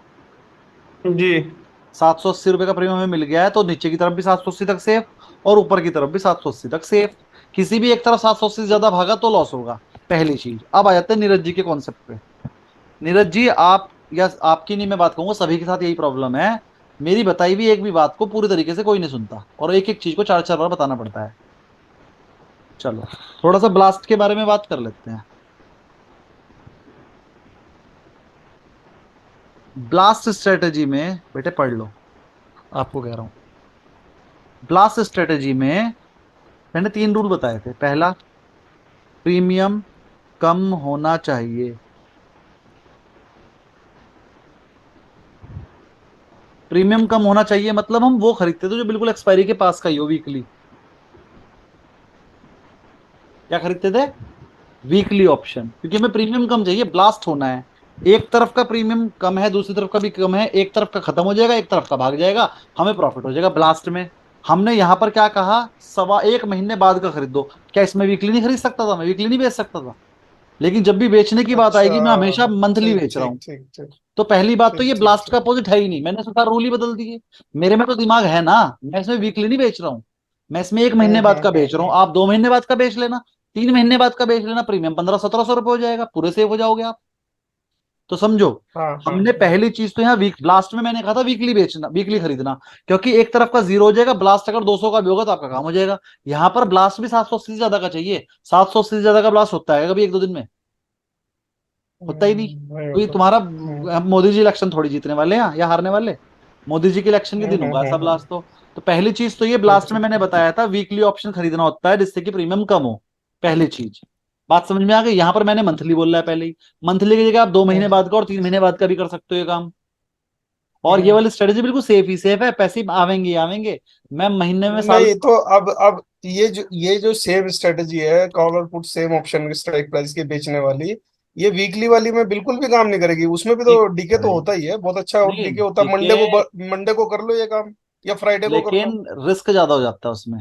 जी। 780 रुपए का प्रीमियम हमें मिल गया है, तो नीचे की तरफ भी 780 तक सेफ और ऊपर की तरफ भी 780 तक सेफ। किसी भी एक तरफ 780 से ज्यादा भागा तो लॉस होगा, पहली चीज। अब आ जाते हैं नीरज जी के कॉन्सेप्ट पे। नीरज जी, आप या आपकी नहीं मैं बात कहूंगा, सभी के साथ यही प्रॉब्लम है। मेरी बताई हुई एक भी बात को पूरी तरीके से कोई नहीं सुनता और एक एक चीज को चार चार बार बताना पड़ता है। चलो थोड़ा सा ब्लास्ट के बारे में बात कर लेते हैं। ब्लास्ट स्ट्रेटेजी में बेटे पढ़ लो, आपको कह रहा हूं। ब्लास्ट स्ट्रेटेजी में मैंने 3 रूल बताए थे। पहला, प्रीमियम कम होना चाहिए। प्रीमियम कम होना चाहिए मतलब हम वो खरीदते थे जो बिल्कुल एक्सपायरी के पास का ही हो, वीकली। क्या खरीदते थे? वीकली ऑप्शन, क्योंकि हमें प्रीमियम कम चाहिए, ब्लास्ट होना है। एक तरफ का प्रीमियम कम है, दूसरी तरफ का भी कम है, एक तरफ का खत्म हो जाएगा, एक तरफ का भाग जाएगा, हमें प्रॉफिट हो जाएगा ब्लास्ट में। हमने यहां पर क्या कहा, 1.25 महीने बाद का खरीदो। क्या इसमें वीकली नहीं खरीद सकता था? मैं वीकली नहीं बेच सकता था? लेकिन जब भी बेचने की बात अच्छा, आएगी मैं हमेशा मंथली ठीक बेच रहा हूँ। ठीक ठीक ठीक तो पहली बात तो ठीक ये ठीक ब्लास्ट का ठीक। अपोजिट है ही नहीं, मैंने सारा रूल ही बदल दिए। मेरे में तो दिमाग है ना, मैं इसमें वीकली नहीं बेच रहा हूँ। मैं इसमें 1 महीने बाद का बेच रहा हूँ, आप 2 महीने बाद का बेच लेना, 3 महीने बाद का बेच लेना, प्रीमियम 1500-1700 रुपये हो जाएगा, पूरे सेव हो जाओगे आप। तो समझो, हाँ हाँ हमने हाँ। पहली चीज तो यहाँ वीक ब्लास्ट में मैंने कहा था वीकली बेचना, वीकली खरीदना, क्योंकि एक तरफ का जीरो हो जाएगा। ब्लास्ट अगर 200 का भी होगा तो आपका काम हो जाएगा। यहाँ पर ब्लास्ट भी 780 से ज्यादा का चाहिए। 780 से ज्यादा का ब्लास्ट होता है कभी 1-2 दिन में? होता ही नहीं। नहीं तो ये होता। तुम्हारा मोदी जी इलेक्शन थोड़ी जीतने वाले हैं या हारने वाले। मोदी जी के इलेक्शन के दिन होगा ऐसा हम्म। ब्लास्ट तो पहली चीज तो ये ठीक ब्लास्ट में ठीक मैंने ठीक। बताया था वीकली ऑप्शन खरीदना होता है जिससे कि प्रीमियम कम हो। पहली चीज, बात समझ में आ गई? यहां पर मैंने मंथली बोला है पहले ही। मंथली की जगह आप 2 महीने बाद का और 3 महीने बाद का भी कर सकते हो ये काम। और ये हम्म। वाली स्ट्रेटेजी बिल्कुल सेफ ही सेफ है, पैसे आवेंगे ही आवेंगे। मैं महीने में साल। नहीं तो अब ये जो सेम स्ट्रेटजी है, collar put same option strike price के बेचने वाली, ये वीकली वाली में बिल्कुल भी काम नहीं करेगी। उसमें भी एक तो डीके तो होता ही है, बहुत अच्छा नहीं डीके होता है। देखिए, मंडे को कर लो ये काम, या फ्राइडे को कर लेकिन लो। रिस्क ज्यादा हो जाता है उसमें।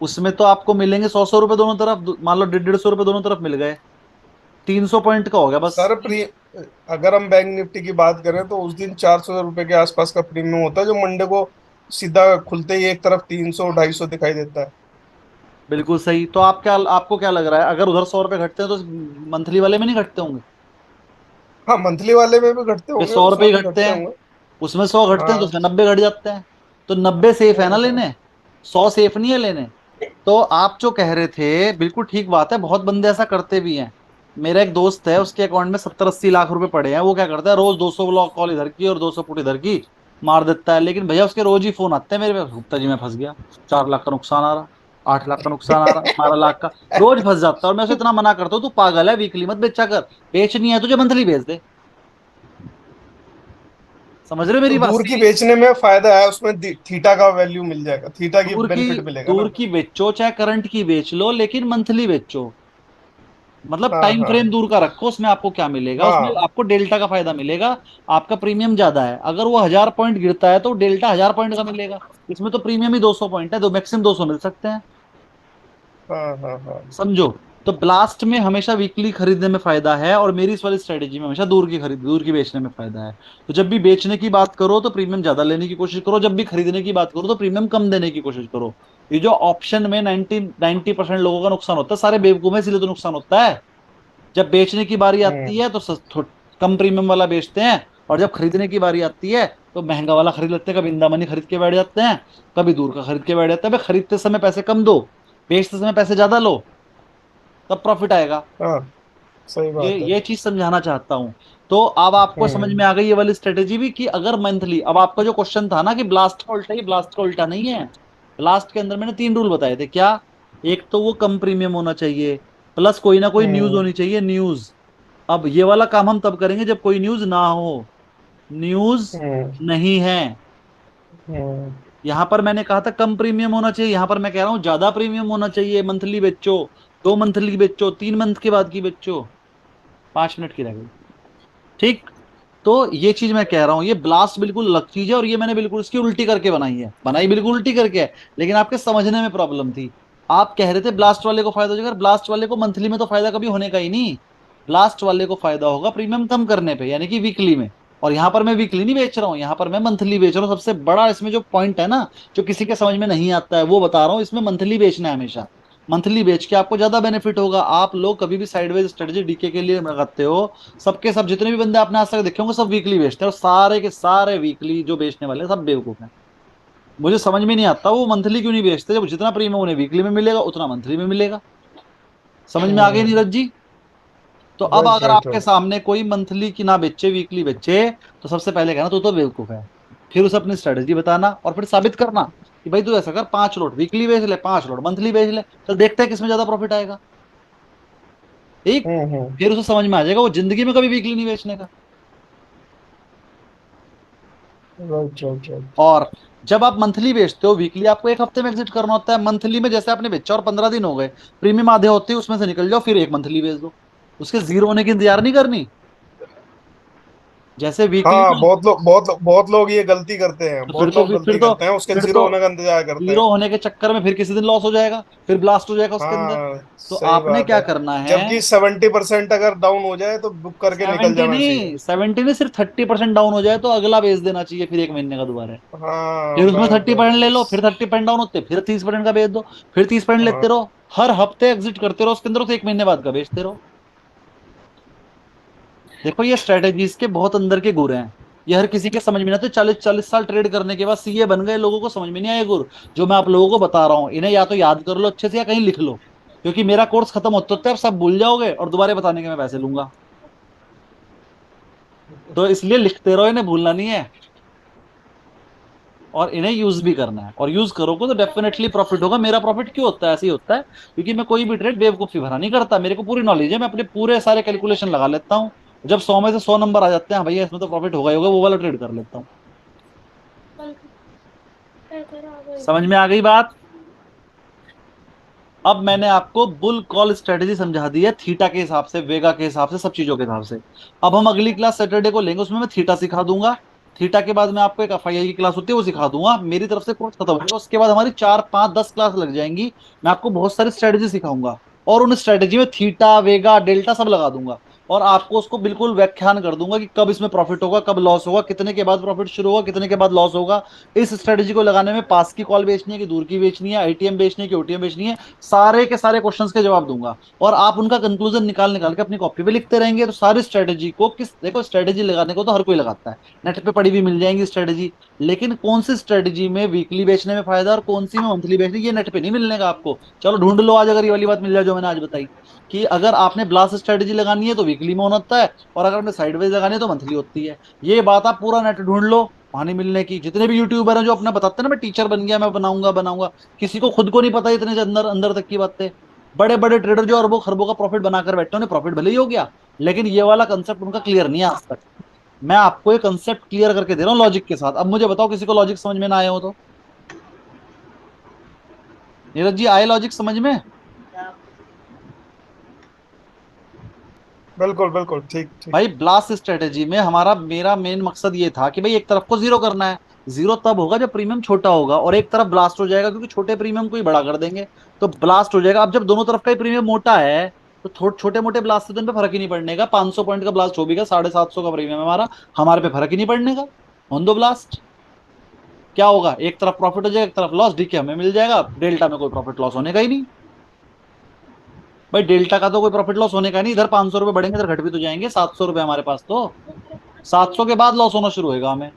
उसमें तो आपको मिलेंगे 100-100 रुपए दोनों तरफ, मान लो 150-150 रुपए दोनों तरफ मिल गए, 300 पॉइंट का हो गया बस। सर अगर हम बैंक निफ्टी की बात करें तो उस दिन 400 रुपए के आसपास का प्रीमियम होता है, जो मंडे को सीधा खुलते ही एक तरफ 300-250 दिखाई देता है। बिल्कुल सही। तो आप क्या, आपको क्या लग रहा है, अगर उधर 100 रुपए घटते हैं तो मंथली वाले में नहीं घटते होंगे? हाँ, मंथली वाले में भी घटते फिर होंगे, 100 रुपए उसमें ही भी घटते घटते हैं, होंगे। उसमें 100 घटते हैं तो हाँ उसमें 90 घट जाते हैं। तो 90 सेफ है ना हाँ लेने, 100 सेफ नहीं है लेने। तो आप जो कह रहे थे बिल्कुल ठीक बात है, बहुत बंदे ऐसा करते भी हैं। मेरा एक दोस्त है, उसके अकाउंट में 70-80 लाख रुपए पड़े हैं। वो क्या करता है, रोज 200 ब्लॉक कॉल इधर की और 200 पुट इधर की मार देता है। लेकिन भैया उसके रोज ही फोन आते हैं मेरे पे, गुप्ता जी मैं फंस गया, 4 लाख का नुकसान आ रहा, 8 लाख का नुकसान आ रहा, 12 लाख का। रोज फंस जाता है और मैं उसे इतना मना करता हूँ, तू पागल है, वीकली मत बेचा कर, बेचनी है तुझे मंथली बेच दे। समझ रहे हो तो मेरी बात? दूर की बेचने में फायदा है, उसमें थीटा का वैल्यू मिल जाएगा, थीटा की दूर की, बेनिफिट मिलेगा दूर ना। की बेचो चाहे करंट की बेच लो, लेकिन मंथली बेचो। मतलब हाँ टाइम हाँ फ्रेम दूर का रखो, उसमें आपको क्या मिलेगा, उसमें हाँ। आपको डेल्टा का फायदा मिलेगा। आपका प्रीमियम ज्यादा है, अगर वो 1000 पॉइंट गिरता है तो डेल्टा 1000 पॉइंट का मिलेगा। इसमें तो प्रीमियम ही 200 पॉइंट है, तो मैक्सिमम 200 मिल सकते हैं। हाँ हाँ हाँ। समझो, तो ब्लास्ट में हमेशा वीकली खरीदने में फायदा है और मेरी इस वाली स्ट्रेटेजी में हमेशा दूर की बेचने में फायदा है। तो जब भी बेचने की बात करो तो प्रीमियम ज्यादा लेने की कोशिश करो, जब भी खरीदने की बात करो तो प्रीमियम कम देने की कोशिश करो। ये जो ऑप्शन में 90% लोगों का नुकसान होता है, सारे बेवकूफ है इसलिए तो नुकसान होता है। जब बेचने की बारी आती है तो कम प्रीमियम वाला बेचते हैं, और जब खरीदने की बारी आती है तो महंगा वाला खरीद लेते हैं। कभी इंदामनी खरीद के बैठ जाते हैं, कभी दूर का खरीद के बैठ जाते हैं। भाई खरीदते समय पैसे कम दो, बेचते समय पैसे ज्यादा लो, तब प्रॉफिट आएगा। हाँ सही बात है। ये चीज समझाना चाहता हूं। तो अब आपको समझ में हम्म आ गई ये वाली स्ट्रेटेजी भी, कि अगर मंथली, अब आपका जो क्वेश्चन था ना कि ब्लास्ट का उल्टा, ये ब्लास्ट का उल्टा नहीं है। ब्लास्ट के अंदर मैंने 3 रूल बताए थे। क्या? एक तो वो कम प्रीमियम होना चाहिए, प्लस कोई ना कोई न्यूज हम्म होनी चाहिए, न्यूज। अब ये वाला काम हम तब करेंगे जब कोई न्यूज ना हो। न्यूज हम्म नहीं है। हम्म यहां पर मैंने कहा था कम प्रीमियम होना चाहिए, यहां पर मैं कह रहा हूं ज्यादा प्रीमियम होना चाहिए। मंथली बेचो, 2 मंथली बेचो, 3 मंथ के बाद की बेचो। 5 मिनट की रह गई। ठीक। तो ये चीज मैं कह रहा हूं, ये ब्लास्ट बिल्कुल अलग चीज है, और ये मैंने बिल्कुल इसकी उल्टी करके बनाई है, बनाई बिल्कुल उल्टी करके है। लेकिन आपके समझने में प्रॉब्लम थी। आप कह रहे थे ब्लास्ट वाले को फायदा हो जाएगा, ब्लास्ट वाले को मंथली में तो फायदा कभी होने का ही नहीं। ब्लास्ट वाले को फायदा होगा प्रीमियम कम करने पे, यानी कि वीकली में। और यहां पर मैं वीकली नहीं बेच रहा हूं, यहां पर मैं मंथली बेच रहा हूं। सबसे बड़ा इसमें जो पॉइंट है ना, जो किसी के समझ में नहीं आता है, वो बता रहा हूं। इसमें मंथली बेचना है हमेशा। मंथली बेच के आपको ज्यादा बेनिफिट होगा। आप लोग कभी भी साइडवेज स्ट्रेटेजी डीके के लिए लगाते हो, सबके सब जितने भी बंदे आपने आज तक देखे होंगे सब वीकली बेचते हैं, और सारे के सारे वीकली जो बेचने वाले हैं, सब बेवकूफ हैं। मुझे समझ में नहीं आता वो मंथली क्यों नहीं बेचते, जब जितना प्रीमियम उन्हें वीकली में मिलेगा उतना मंथली में मिलेगा। समझ में आ गई हम्म नीरज जी? तो अब राइट अगर राइट आपके राइट। सामने कोई मंथली की ना बेचे, वीकली बेचे, तो सबसे पहले कहना तू तो बेवकूफ है। फिर उसे अपनी स्ट्रेटेजी बताना, और फिर साबित करना कि भाई तू ऐसा कर, 5 लोट वीकली बेच ले, 5 लोट मंथली बेच ले, तो देखते हैं किसमें ज्यादा प्रॉफिट आएगा। ठीक। हम्म। फिर उसे समझ में आ जाएगा वो जिंदगी में कभी वीकली नहीं बेचने का। Right right right. और जब आप मंथली बेचते हो, वीकली आपको 1 हफ्ते में एग्जिट करना होता है। मंथली में जैसे आपने बेचा और 15 दिन हो गए, प्रीमियम आधे होते हैं, उसमें से निकल जाओ, फिर एक मंथली बेच दो। उसके जीरो होने की इंतजार नहीं करनी। जैसे वीकली हाँ में, बहुत लोग ये गलती करते हैं, तो फिर बहुत तो लोग फिर, फिर गलती तो करते हैं, उसके फिर जीरो तो होने का इंतजार करते हैं। जीरो होने के चक्कर में फिर किसी दिन लॉस हो जाएगा, फिर ब्लास्ट हो जाएगा उसके अंदर। हाँ तो सही आपने बात क्या है। करना है? जबकि 70% अगर डाउन हो जाए तो बुक करके निकल 70 जाना चाहिए। नहीं, 70 नहीं, सिर्फ 30% डाउन हो जाए तो अगला बेच देना चाहिए, फिर 1 महीने का दोबारा। हाँ फिर उसमें बस 30% बस ले लो, बस। फिर 30% डाउन होते, फिर 30% का बेच दो, फिर 30% हाँ लेते रहो। हर हफ्ते एग्जिट करते रहो उसके अंदर, तो 1 महीने बाद का बेचते रहो। देखो ये स्ट्रेटेजीज के बहुत अंदर के गुर हैं। ये हर किसी के समझ में नहीं आते। 40-40 साल ट्रेड करने के बाद सीए बन गए लोगों को समझ में नहीं आए गुर। जो मैं आप लोगों को बता रहा हूँ, इन्हें या तो याद कर लो अच्छे से, या कहीं लिख लो। क्योंकि मेरा कोर्स खत्म होते होते आप सब भूल जाओगे, और दोबारा बताने के मैं पैसे लूंगा। तो इसलिए लिखते रहो, इन्हें भूलना नहीं है। और इन्हें यूज भी करना है, और यूज करोगे तो डेफिनेटली प्रॉफिट होगा। मेरा प्रॉफिट क्यों होता है? ऐसे ही होता है क्योंकि मैं कोई भी ट्रेड बेवकूफी भरा नहीं करता। मेरे को पूरी नॉलेज है, मैं अपने पूरे सारे कैलकुलेशन लगा लेता हूँ। जब 100 में से 100 नंबर आ जाते हैं, हाँ भैया इसमें तो प्रॉफिट होगा ही होगा, वो वाला ट्रेड कर लेता हूँ। समझ में आ गई बात? अब मैंने आपको बुल कॉल स्ट्रेटेजी समझा दी है, थीटा के हिसाब से, वेगा के हिसाब से, सब चीजों के हिसाब से। अब हम अगली क्लास सैटरडे को लेंगे, उसमें मैं थीटा सिखा दूंगा। थीटा के बाद मैं आपको एक एफआईआई की क्लास होती है वो सिखा दूंगा। मेरी तरफ से कोर्स खत्म होगा, उसके बाद हमारी 4-5-10 क्लास लग जाएंगी। मैं आपको बहुत सारी स्ट्रेटेजी सिखाऊंगा, और उन स्ट्रेटेजी में थीटा, वेगा, डेल्टा सब लगा दूंगा। और आपको उसको बिल्कुल व्याख्यान कर दूंगा कि कब इसमें प्रॉफिट होगा, कब लॉस होगा, कितने के बाद प्रॉफिट शुरू होगा, कितने के बाद लॉस होगा। इस स्ट्रेटेजी को लगाने में पास की कॉल बेचनी है कि दूर की बेचनी है, आईटीएम बेचनी है कि ओटीएम बेचनी है, सारे के सारे क्वेश्चंस के जवाब दूंगा। और आप उनका कंक्लूजन निकाल निकाल के अपनी कॉपी पे लिखते रहेंगे। तो सारी स्ट्रेटेजी को देखो, स्ट्रेटेजी लगाने को तो हर कोई लगाता है, नेट पे पड़ी भी मिल जाएंगी स्ट्रेटेजी। लेकिन कौन सी स्ट्रेटेजी में वीकली बेचने में फायदा और कौन सी में मंथली बेचने, ये नेट पे नहीं मिलने का आपको। चलो ढूंढ लो आज, अगर ये वाली बात मिल जाए जो मैंने आज बताई, कि अगर आपने ब्लास्ट स्ट्रेटेजी लगानी है तो वीकली में होता है, और अगर आपने साइडवेज लगानी है तो मंथली होती है। ये बात आप पूरा नेट ढूंढ लो, वहां नहीं मिलने की। जितने भी यूट्यूबर हैं जो अपना बताते हैं ना, मैं टीचर बन गया, मैं बनाऊंगा बनाऊंगा, किसी को खुद को नहीं पता इतने अंदर अंदर तक की बातें। बड़े बड़े ट्रेडर जो अरबों खरबों का प्रॉफिट बनाकर बैठे, उन्हें प्रॉफिट भले ही हो गया, लेकिन ये वाला कंसेप्ट उनका क्लियर नहीं है आज तक। मैं आपको एक कंसेप्ट क्लियर करके दे रहा हूँ लॉजिक के साथ। अब मुझे बताओ किसी को लॉजिक समझ में ना आए हो तो? नीरज जी, आए लॉजिक समझ में? बिल्कुल बिल्कुल ठीक ठीक। भाई ब्लास्ट स्ट्रेटेजी में हमारा, मेरा मेन मकसद ये था कि भाई एक तरफ को जीरो करना है। जीरो तब होगा जब प्रीमियम छोटा होगा, और एक तरफ ब्लास्ट हो जाएगा क्योंकि छोटे प्रीमियम को ही बड़ा कर देंगे, तो ब्लास्ट हो जाएगा। अब जब दोनों तरफ का ही प्रीमियम मोटा है, तो थोड़े छोटे मोटे ब्लास्ट से तो इन पे फर्क ही नहीं पड़ने का। 500 पॉइंट का ब्लास्ट हो भी गया, 750 का प्रीमियम है हमारा, हमारे पे फर्क ही नहीं पड़ने का। ऑन दो ब्लास्ट। क्या होगा, एक तरफ प्रॉफिट हो जाएगा, एक तरफ लॉस, डीके हमें मिल जाएगा, डेल्टा में कोई प्रॉफिट लॉस होने का ही नहीं। भाई डेल्टा का तो कोई प्रॉफिट लॉस होने का नहीं, इधर 500 रुपए बढ़ेंगे, इधर घट भी तो जाएंगे, 700 रुपए हमारे पास, तो 700 के बाद लॉस होना शुरू होगा हमें।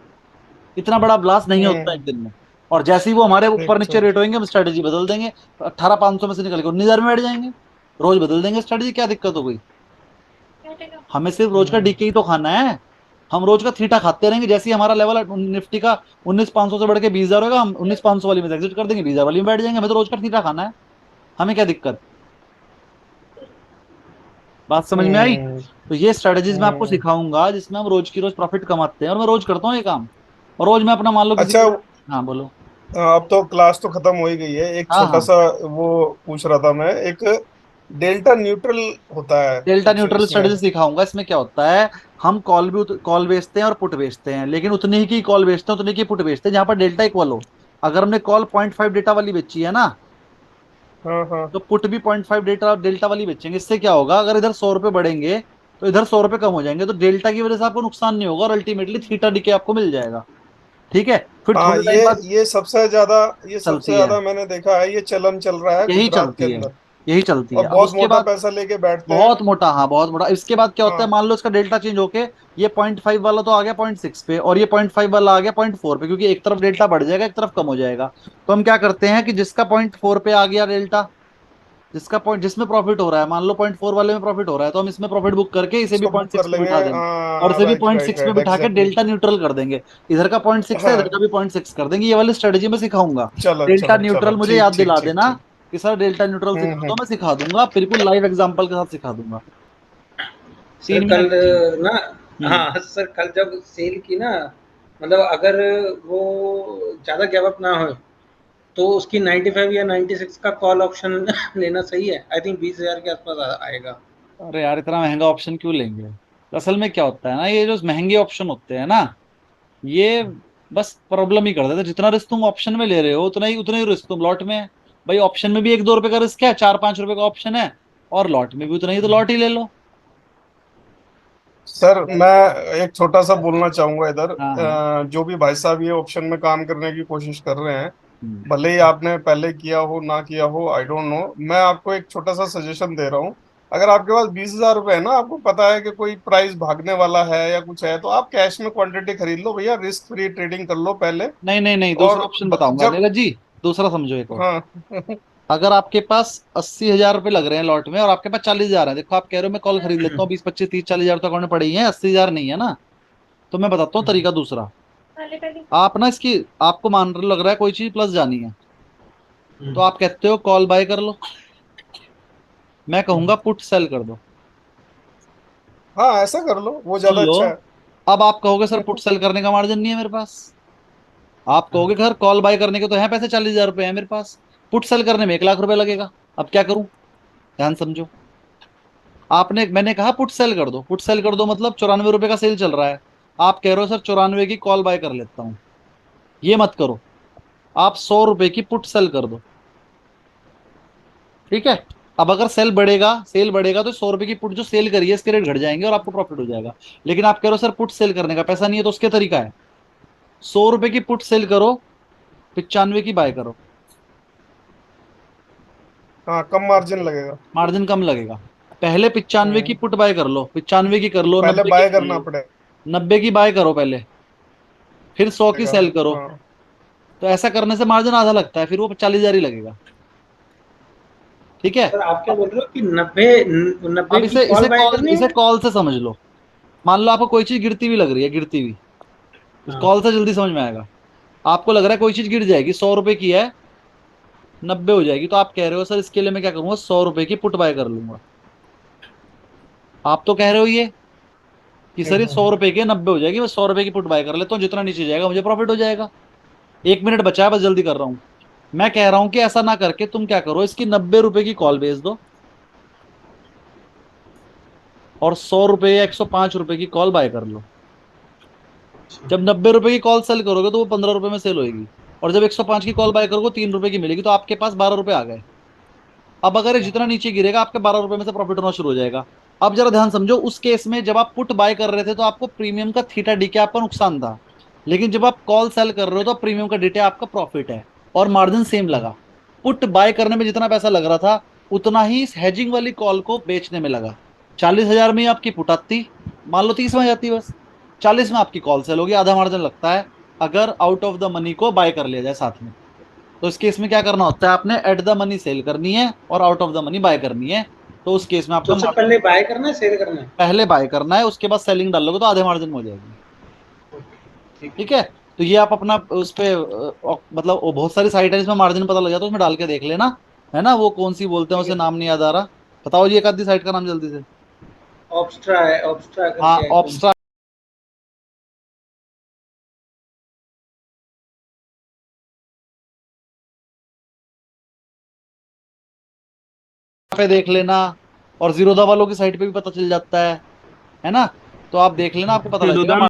इतना बड़ा ब्लास्ट नहीं होता एक दिन में। और जैसे ही वो हमारे ठीक ऊपर नीचे ठीक। रेट होंगे, हम स्ट्रेटेजी बदल देंगे, 18,500 में से निकल के 19,000 में बैठ जाएंगे, रोज बदल देंगे स्ट्रेटेजी, क्या दिक्कत हो गई। हमें सिर्फ रोज का डीके ही तो खाना है, हम रोज का थीटा खाते रहेंगे। जैसे ही हमारा लेवल निफ्टी का 19,500 से बढ़ के 20,000 होगा, हम 19,500 वाली में एग्जिट कर देंगे, 20,000 वाली में बैठ जाएंगे, हमें तो रोज का थीटा खाना है, हमें क्या दिक्कत। बात समझ में आई। हम्म तो ये स्ट्रेटेजीज मैं आपको हम्म। सिखाऊंगा जिसमें हम रोज की रोज प्रॉफिट कमाते हैं, और मैं रोज करता हूँ ये काम। और रोज मैं अपना मान लो किसी अच्छा, को, हाँ बोलो। अब तो क्लास तो खत्म हो ही गई है, एक हाँ छोटा हाँ, सा वो पूछ रहा था मैं, एक डेल्टा न्यूट्रल होता है डेल्टा कुछ न्यूट्रल इसमें। स्ट्रेटेजी सिखाऊंगा। इसमें क्या होता है, हम कॉल भी कॉल बेचते हैं और पुट बेचते हैं, लेकिन उतनी ही की कॉल बेचते हैं, उतनी की पुट बेचते हैं जहां पर डेल्टा इक्वल हो। अगर हमने कॉल 0.5 डेटा वाली बेची है ना, हाँ हाँ। तो पुट भी 0.5 डेटा डेल्टा वाली बेचेंगे। इससे क्या होगा, अगर इधर 100 रुपए बढ़ेंगे तो इधर 100 रुपए कम हो जाएंगे, तो डेल्टा की वजह से आपको नुकसान नहीं होगा, और अल्टीमेटली थीटा डीके आपको मिल जाएगा। ठीक है, फिर हाँ, थोड़े टाइम बाद ये सबसे चलती है, ज्यादा मैंने देखा है, ये चलन चल रहा है यही गुजरात के चलती है, अंदर। यही चलती और है। अब बहुत उसके मोटा बाद पैसा लेके बैठते हैं। बहुत मोटा, हाँ बहुत मोटा। इसके बाद क्या होता है, हाँ, मान लो इसका डेल्टा चेंज होके ये 0.5 वाला तो आ गया 0.6 पे, और ये 0.5 वाला आ गया 0.4 पे, क्योंकि एक तरफ डेल्टा बढ़ जाएगा, एक तरफ कम हो जाएगा। तो हम क्या करते हैं कि जिसका 0.4 पे आ गया डेल्टा, जिसका पॉइंट जिसमें प्रॉफिट हो रहा है, मान लो 0.4 वाले में प्रॉफिट हो रहा है, तो हम इसमें प्रॉफिट बुक करके इसे भी इसको बुक कर 0.6 पे लेंगे। बिठा देंगे, और हाँ, इसे भी राइट पॉइंट राइट सिक्स पे राइट, बिठा के एग्जैक्टली। डेल्टा न्यूट्रल कर देंगे। इधर का 0.6 है, इधर का हाँ, भी 0.6 कर देंगे। ये वाली स्ट्रेटेजी मैं सिखाऊंगा। चलो डेल्टा चलो चलो, न्यूट्रल मुझे ठीक याद ठीक दिला ठीक देना ठीक। कि सर डेल्टा न्यूट्रल सिखा हम्म। दो, मैं सिखा दूंगा, बिल्कुल लाइव एग्जांपल के साथ सिखा दूंगा। Sir 3 minute. कल ना, हम्म। हाँ सर, कल जब सेल की ना, मतलब अगर वो ज़्यादा गैप अप ना हो तो उसकी 95 या 96 का कॉल ऑप्शन लेना सही है। आई थिंक 20,000 के आसपास आएगा। अरे यार, इतना महंगा ऑप्शन क्यों लेंगे। असल में क्या होता है ना, ये जो महंगे ऑप्शन होते हैं ना, ये बस प्रॉब्लम ही कर देते हैं। जितना रिस्क तुम ऑप्शन में ले रहे हो, उतना ही रिस्क तुम लॉट में है। भाई ऑप्शन में भी 1-2 रुपए का रिस्क है, 4-5 रुपए का ऑप्शन है, और लॉट में भी उतना ही, तो लॉट ही ले लो। सर, मैं एक छोटा सा बोलना चाहूंगा इधर। हाँ हाँ। जो भी भाई साहब ये ऑप्शन में काम करने की कोशिश कर रहे हैं, हम्म। भले ही आपने पहले किया हो ना किया हो, आई डोंट नो, मैं आपको एक छोटा सा सजेशन दे रहा हूँ। अगर आपके पास 20,000 रुपए है ना, आपको पता है कि कोई प्राइस भागने वाला है या कुछ है, तो आप कैश में क्वांटिटी खरीद लो भैया, रिस्क फ्री ट्रेडिंग कर लो पहले। नहीं नहीं नहीं, दूसरा और ऑप्शन बताऊंगा जब, नीरज जी। दूसरा समझो एक और। हाँ अगर आपके पास 80,000 रुपए लग रहे हैं लॉट में, और आपके पास 40,000 है, देखो आप कह रहे हो मैं कॉल खरीद लेता हूँ, 20, 25, 30, 40,000 तो अकाउंट में पड़े ही हैं, 80,000 नहीं है ना। तो मैं बताता हूँ तरीका दूसरा। आप ना इसकी, आपको मान लग रहा है कोई चीज प्लस जानी है, तो आप कहते हो कॉल बाय कर लो, मैं कहूंगा पुट सेल कर दो। हाँ, ऐसा कर लो, वो सुन ज्यादा लो, अच्छा अब आप कहोगे सर पुट है। सेल करने का मार्जिन नहीं है मेरे पास। आप कहोगे सर कॉल बाय करने के तो हैं पैसे, 40,000 रुपए है मेरे पास, पुट सेल करने में 1 लाख रुपए लगेगा। अब क्या करूं, ध्यान समझो। मैंने कहा पुट सेल कर दो, पुट सेल कर दो मतलब 94 रुपए का सेल चल रहा है, आप कह रहे हो सर 94 की कॉल बाय कर लेता हूं। ये मत करो, आप 100 रुपए की पुट सेल कर दो। ठीक है। अब अगर सेल बढ़ेगा तो 100 रुपए की पुट जो सेल करी है इसके रेट घट जाएंगे और आपको प्रॉफिट हो जाएगा। लेकिन आप कह रहे हो सर पुट सेल करने का पैसा नहीं है, तो उसके तरीका है, 100 रुपए की पुट सेल करो, 95 की बाय करो, हाँ, कम मार्जिन लगेगा। मार्जिन कम लगेगा। पहले 95 की हम्म। पुट बाय कर लो, 95 की कर लो, पहले 90 की बाय कर करना लो, पड़ेगा। 90 की बाय करो पहले, फिर 100 की सेल करो। हाँ, तो ऐसा करने से मार्जिन आधा लगता है, फिर वो 40,000 ही लगेगा। ठीक है। सर आप क्या अब बोल रहे हो कि 90 90 अब की इसे कॉल इसे बाय कॉल करनी इसे है? कॉल से समझ लो। मान लो आपको कोई चीज गिरती हुई लग रही है, गिरती हुई, हाँ। कॉल से जल्दी समझ में आएगा। आपको लग रहा है कोई चीज गिर जाएगी, 100 रुपए की है, 90 हो जाएगी, तो आप कह रहे हो सर इसके लिए मैं क्या करूंगा, 100 रुपए की पुट बाय कर लूंगा। आप तो कह रहे हो ये कि सर ये 100 रुपए की 90 हो जाएगी, मैं 100 रुपए की पुट बाय कर लेता हूँ, जितना नीचे जाएगा मुझे प्रॉफिट हो जाएगा। 1 मिनट बचा है, बस जल्दी कर रहा हूँ। मैं कह रहा हूं कि ऐसा ना करके तुम क्या करो, इसकी 90 रुपए की कॉल बेच दो, और 100 रुपए या 105 रुपए की कॉल बाय कर लो। जब 90 रुपए की कॉल सेल करोगे तो वो 15 रुपए में सेल होगी, और जब 105 की कॉल बाय करोगे 3 रुपए की मिलेगी, तो आपके पास 12 रुपए आ गए। अब अगर ये जितना नीचे गिरेगा आपके 12 रुपए में से प्रॉफिट होना शुरू हो जाएगा। अब जरा ध्यान समझो, उस केस में जब आप पुट बाय कर रहे थे तो आपको प्रीमियम का थीटा डी के आपका नुकसान था, लेकिन जब आप कॉल सेल कर रहे हो तो प्रीमियम का डेटा आपका प्रॉफिट है और मार्जिन सेम लगा। पुट बाय करने में जितना पैसा लग रहा था उतना ही हेजिंग वाली कॉल को बेचने में लगा। 40,000 में ही आपकी पुट आती, मान लो 30 में आ जाती, बस 40 में आपकी कॉल सेल होगी, आधा मार्जिन लगता है अगर आउट ऑफ द मनी को बाय कर लिया जाए साथ में। तो इस केस में क्या करना होता है, आपने एट द मनी सेल करनी है और out of the money by करनी है। तो उस केस में आपका तो सबसे पहले बाय करना है, सेल करना है? पहले बाय करना है, उसके बाद सेलिंग डालोगे तो आधे मार्जिन में हो जाएगी। ठीक है, तो ये आप अपना उस पे मतलब वो बहुत सारी साइट है जिसमें मार्जिन पता लग जाता है, उसमें डाल के देख लेना, है ना। वो कौन सी बोलते हैं, ठीक उसे है, नाम नहीं याद आ रहा, बताओ जी एक आधी साइट का नाम जल्दी से। ऑब्स्ट्रा है, ऑब्स्ट्रा हाँ, करके है कौन ऑब्स्ट्रा पे देख लेना, और जीरोधा वालों की साइट पे भी पता चल जाता है ना। तो आप देख लेना, आपको पता लग जीरोधा जाएगा।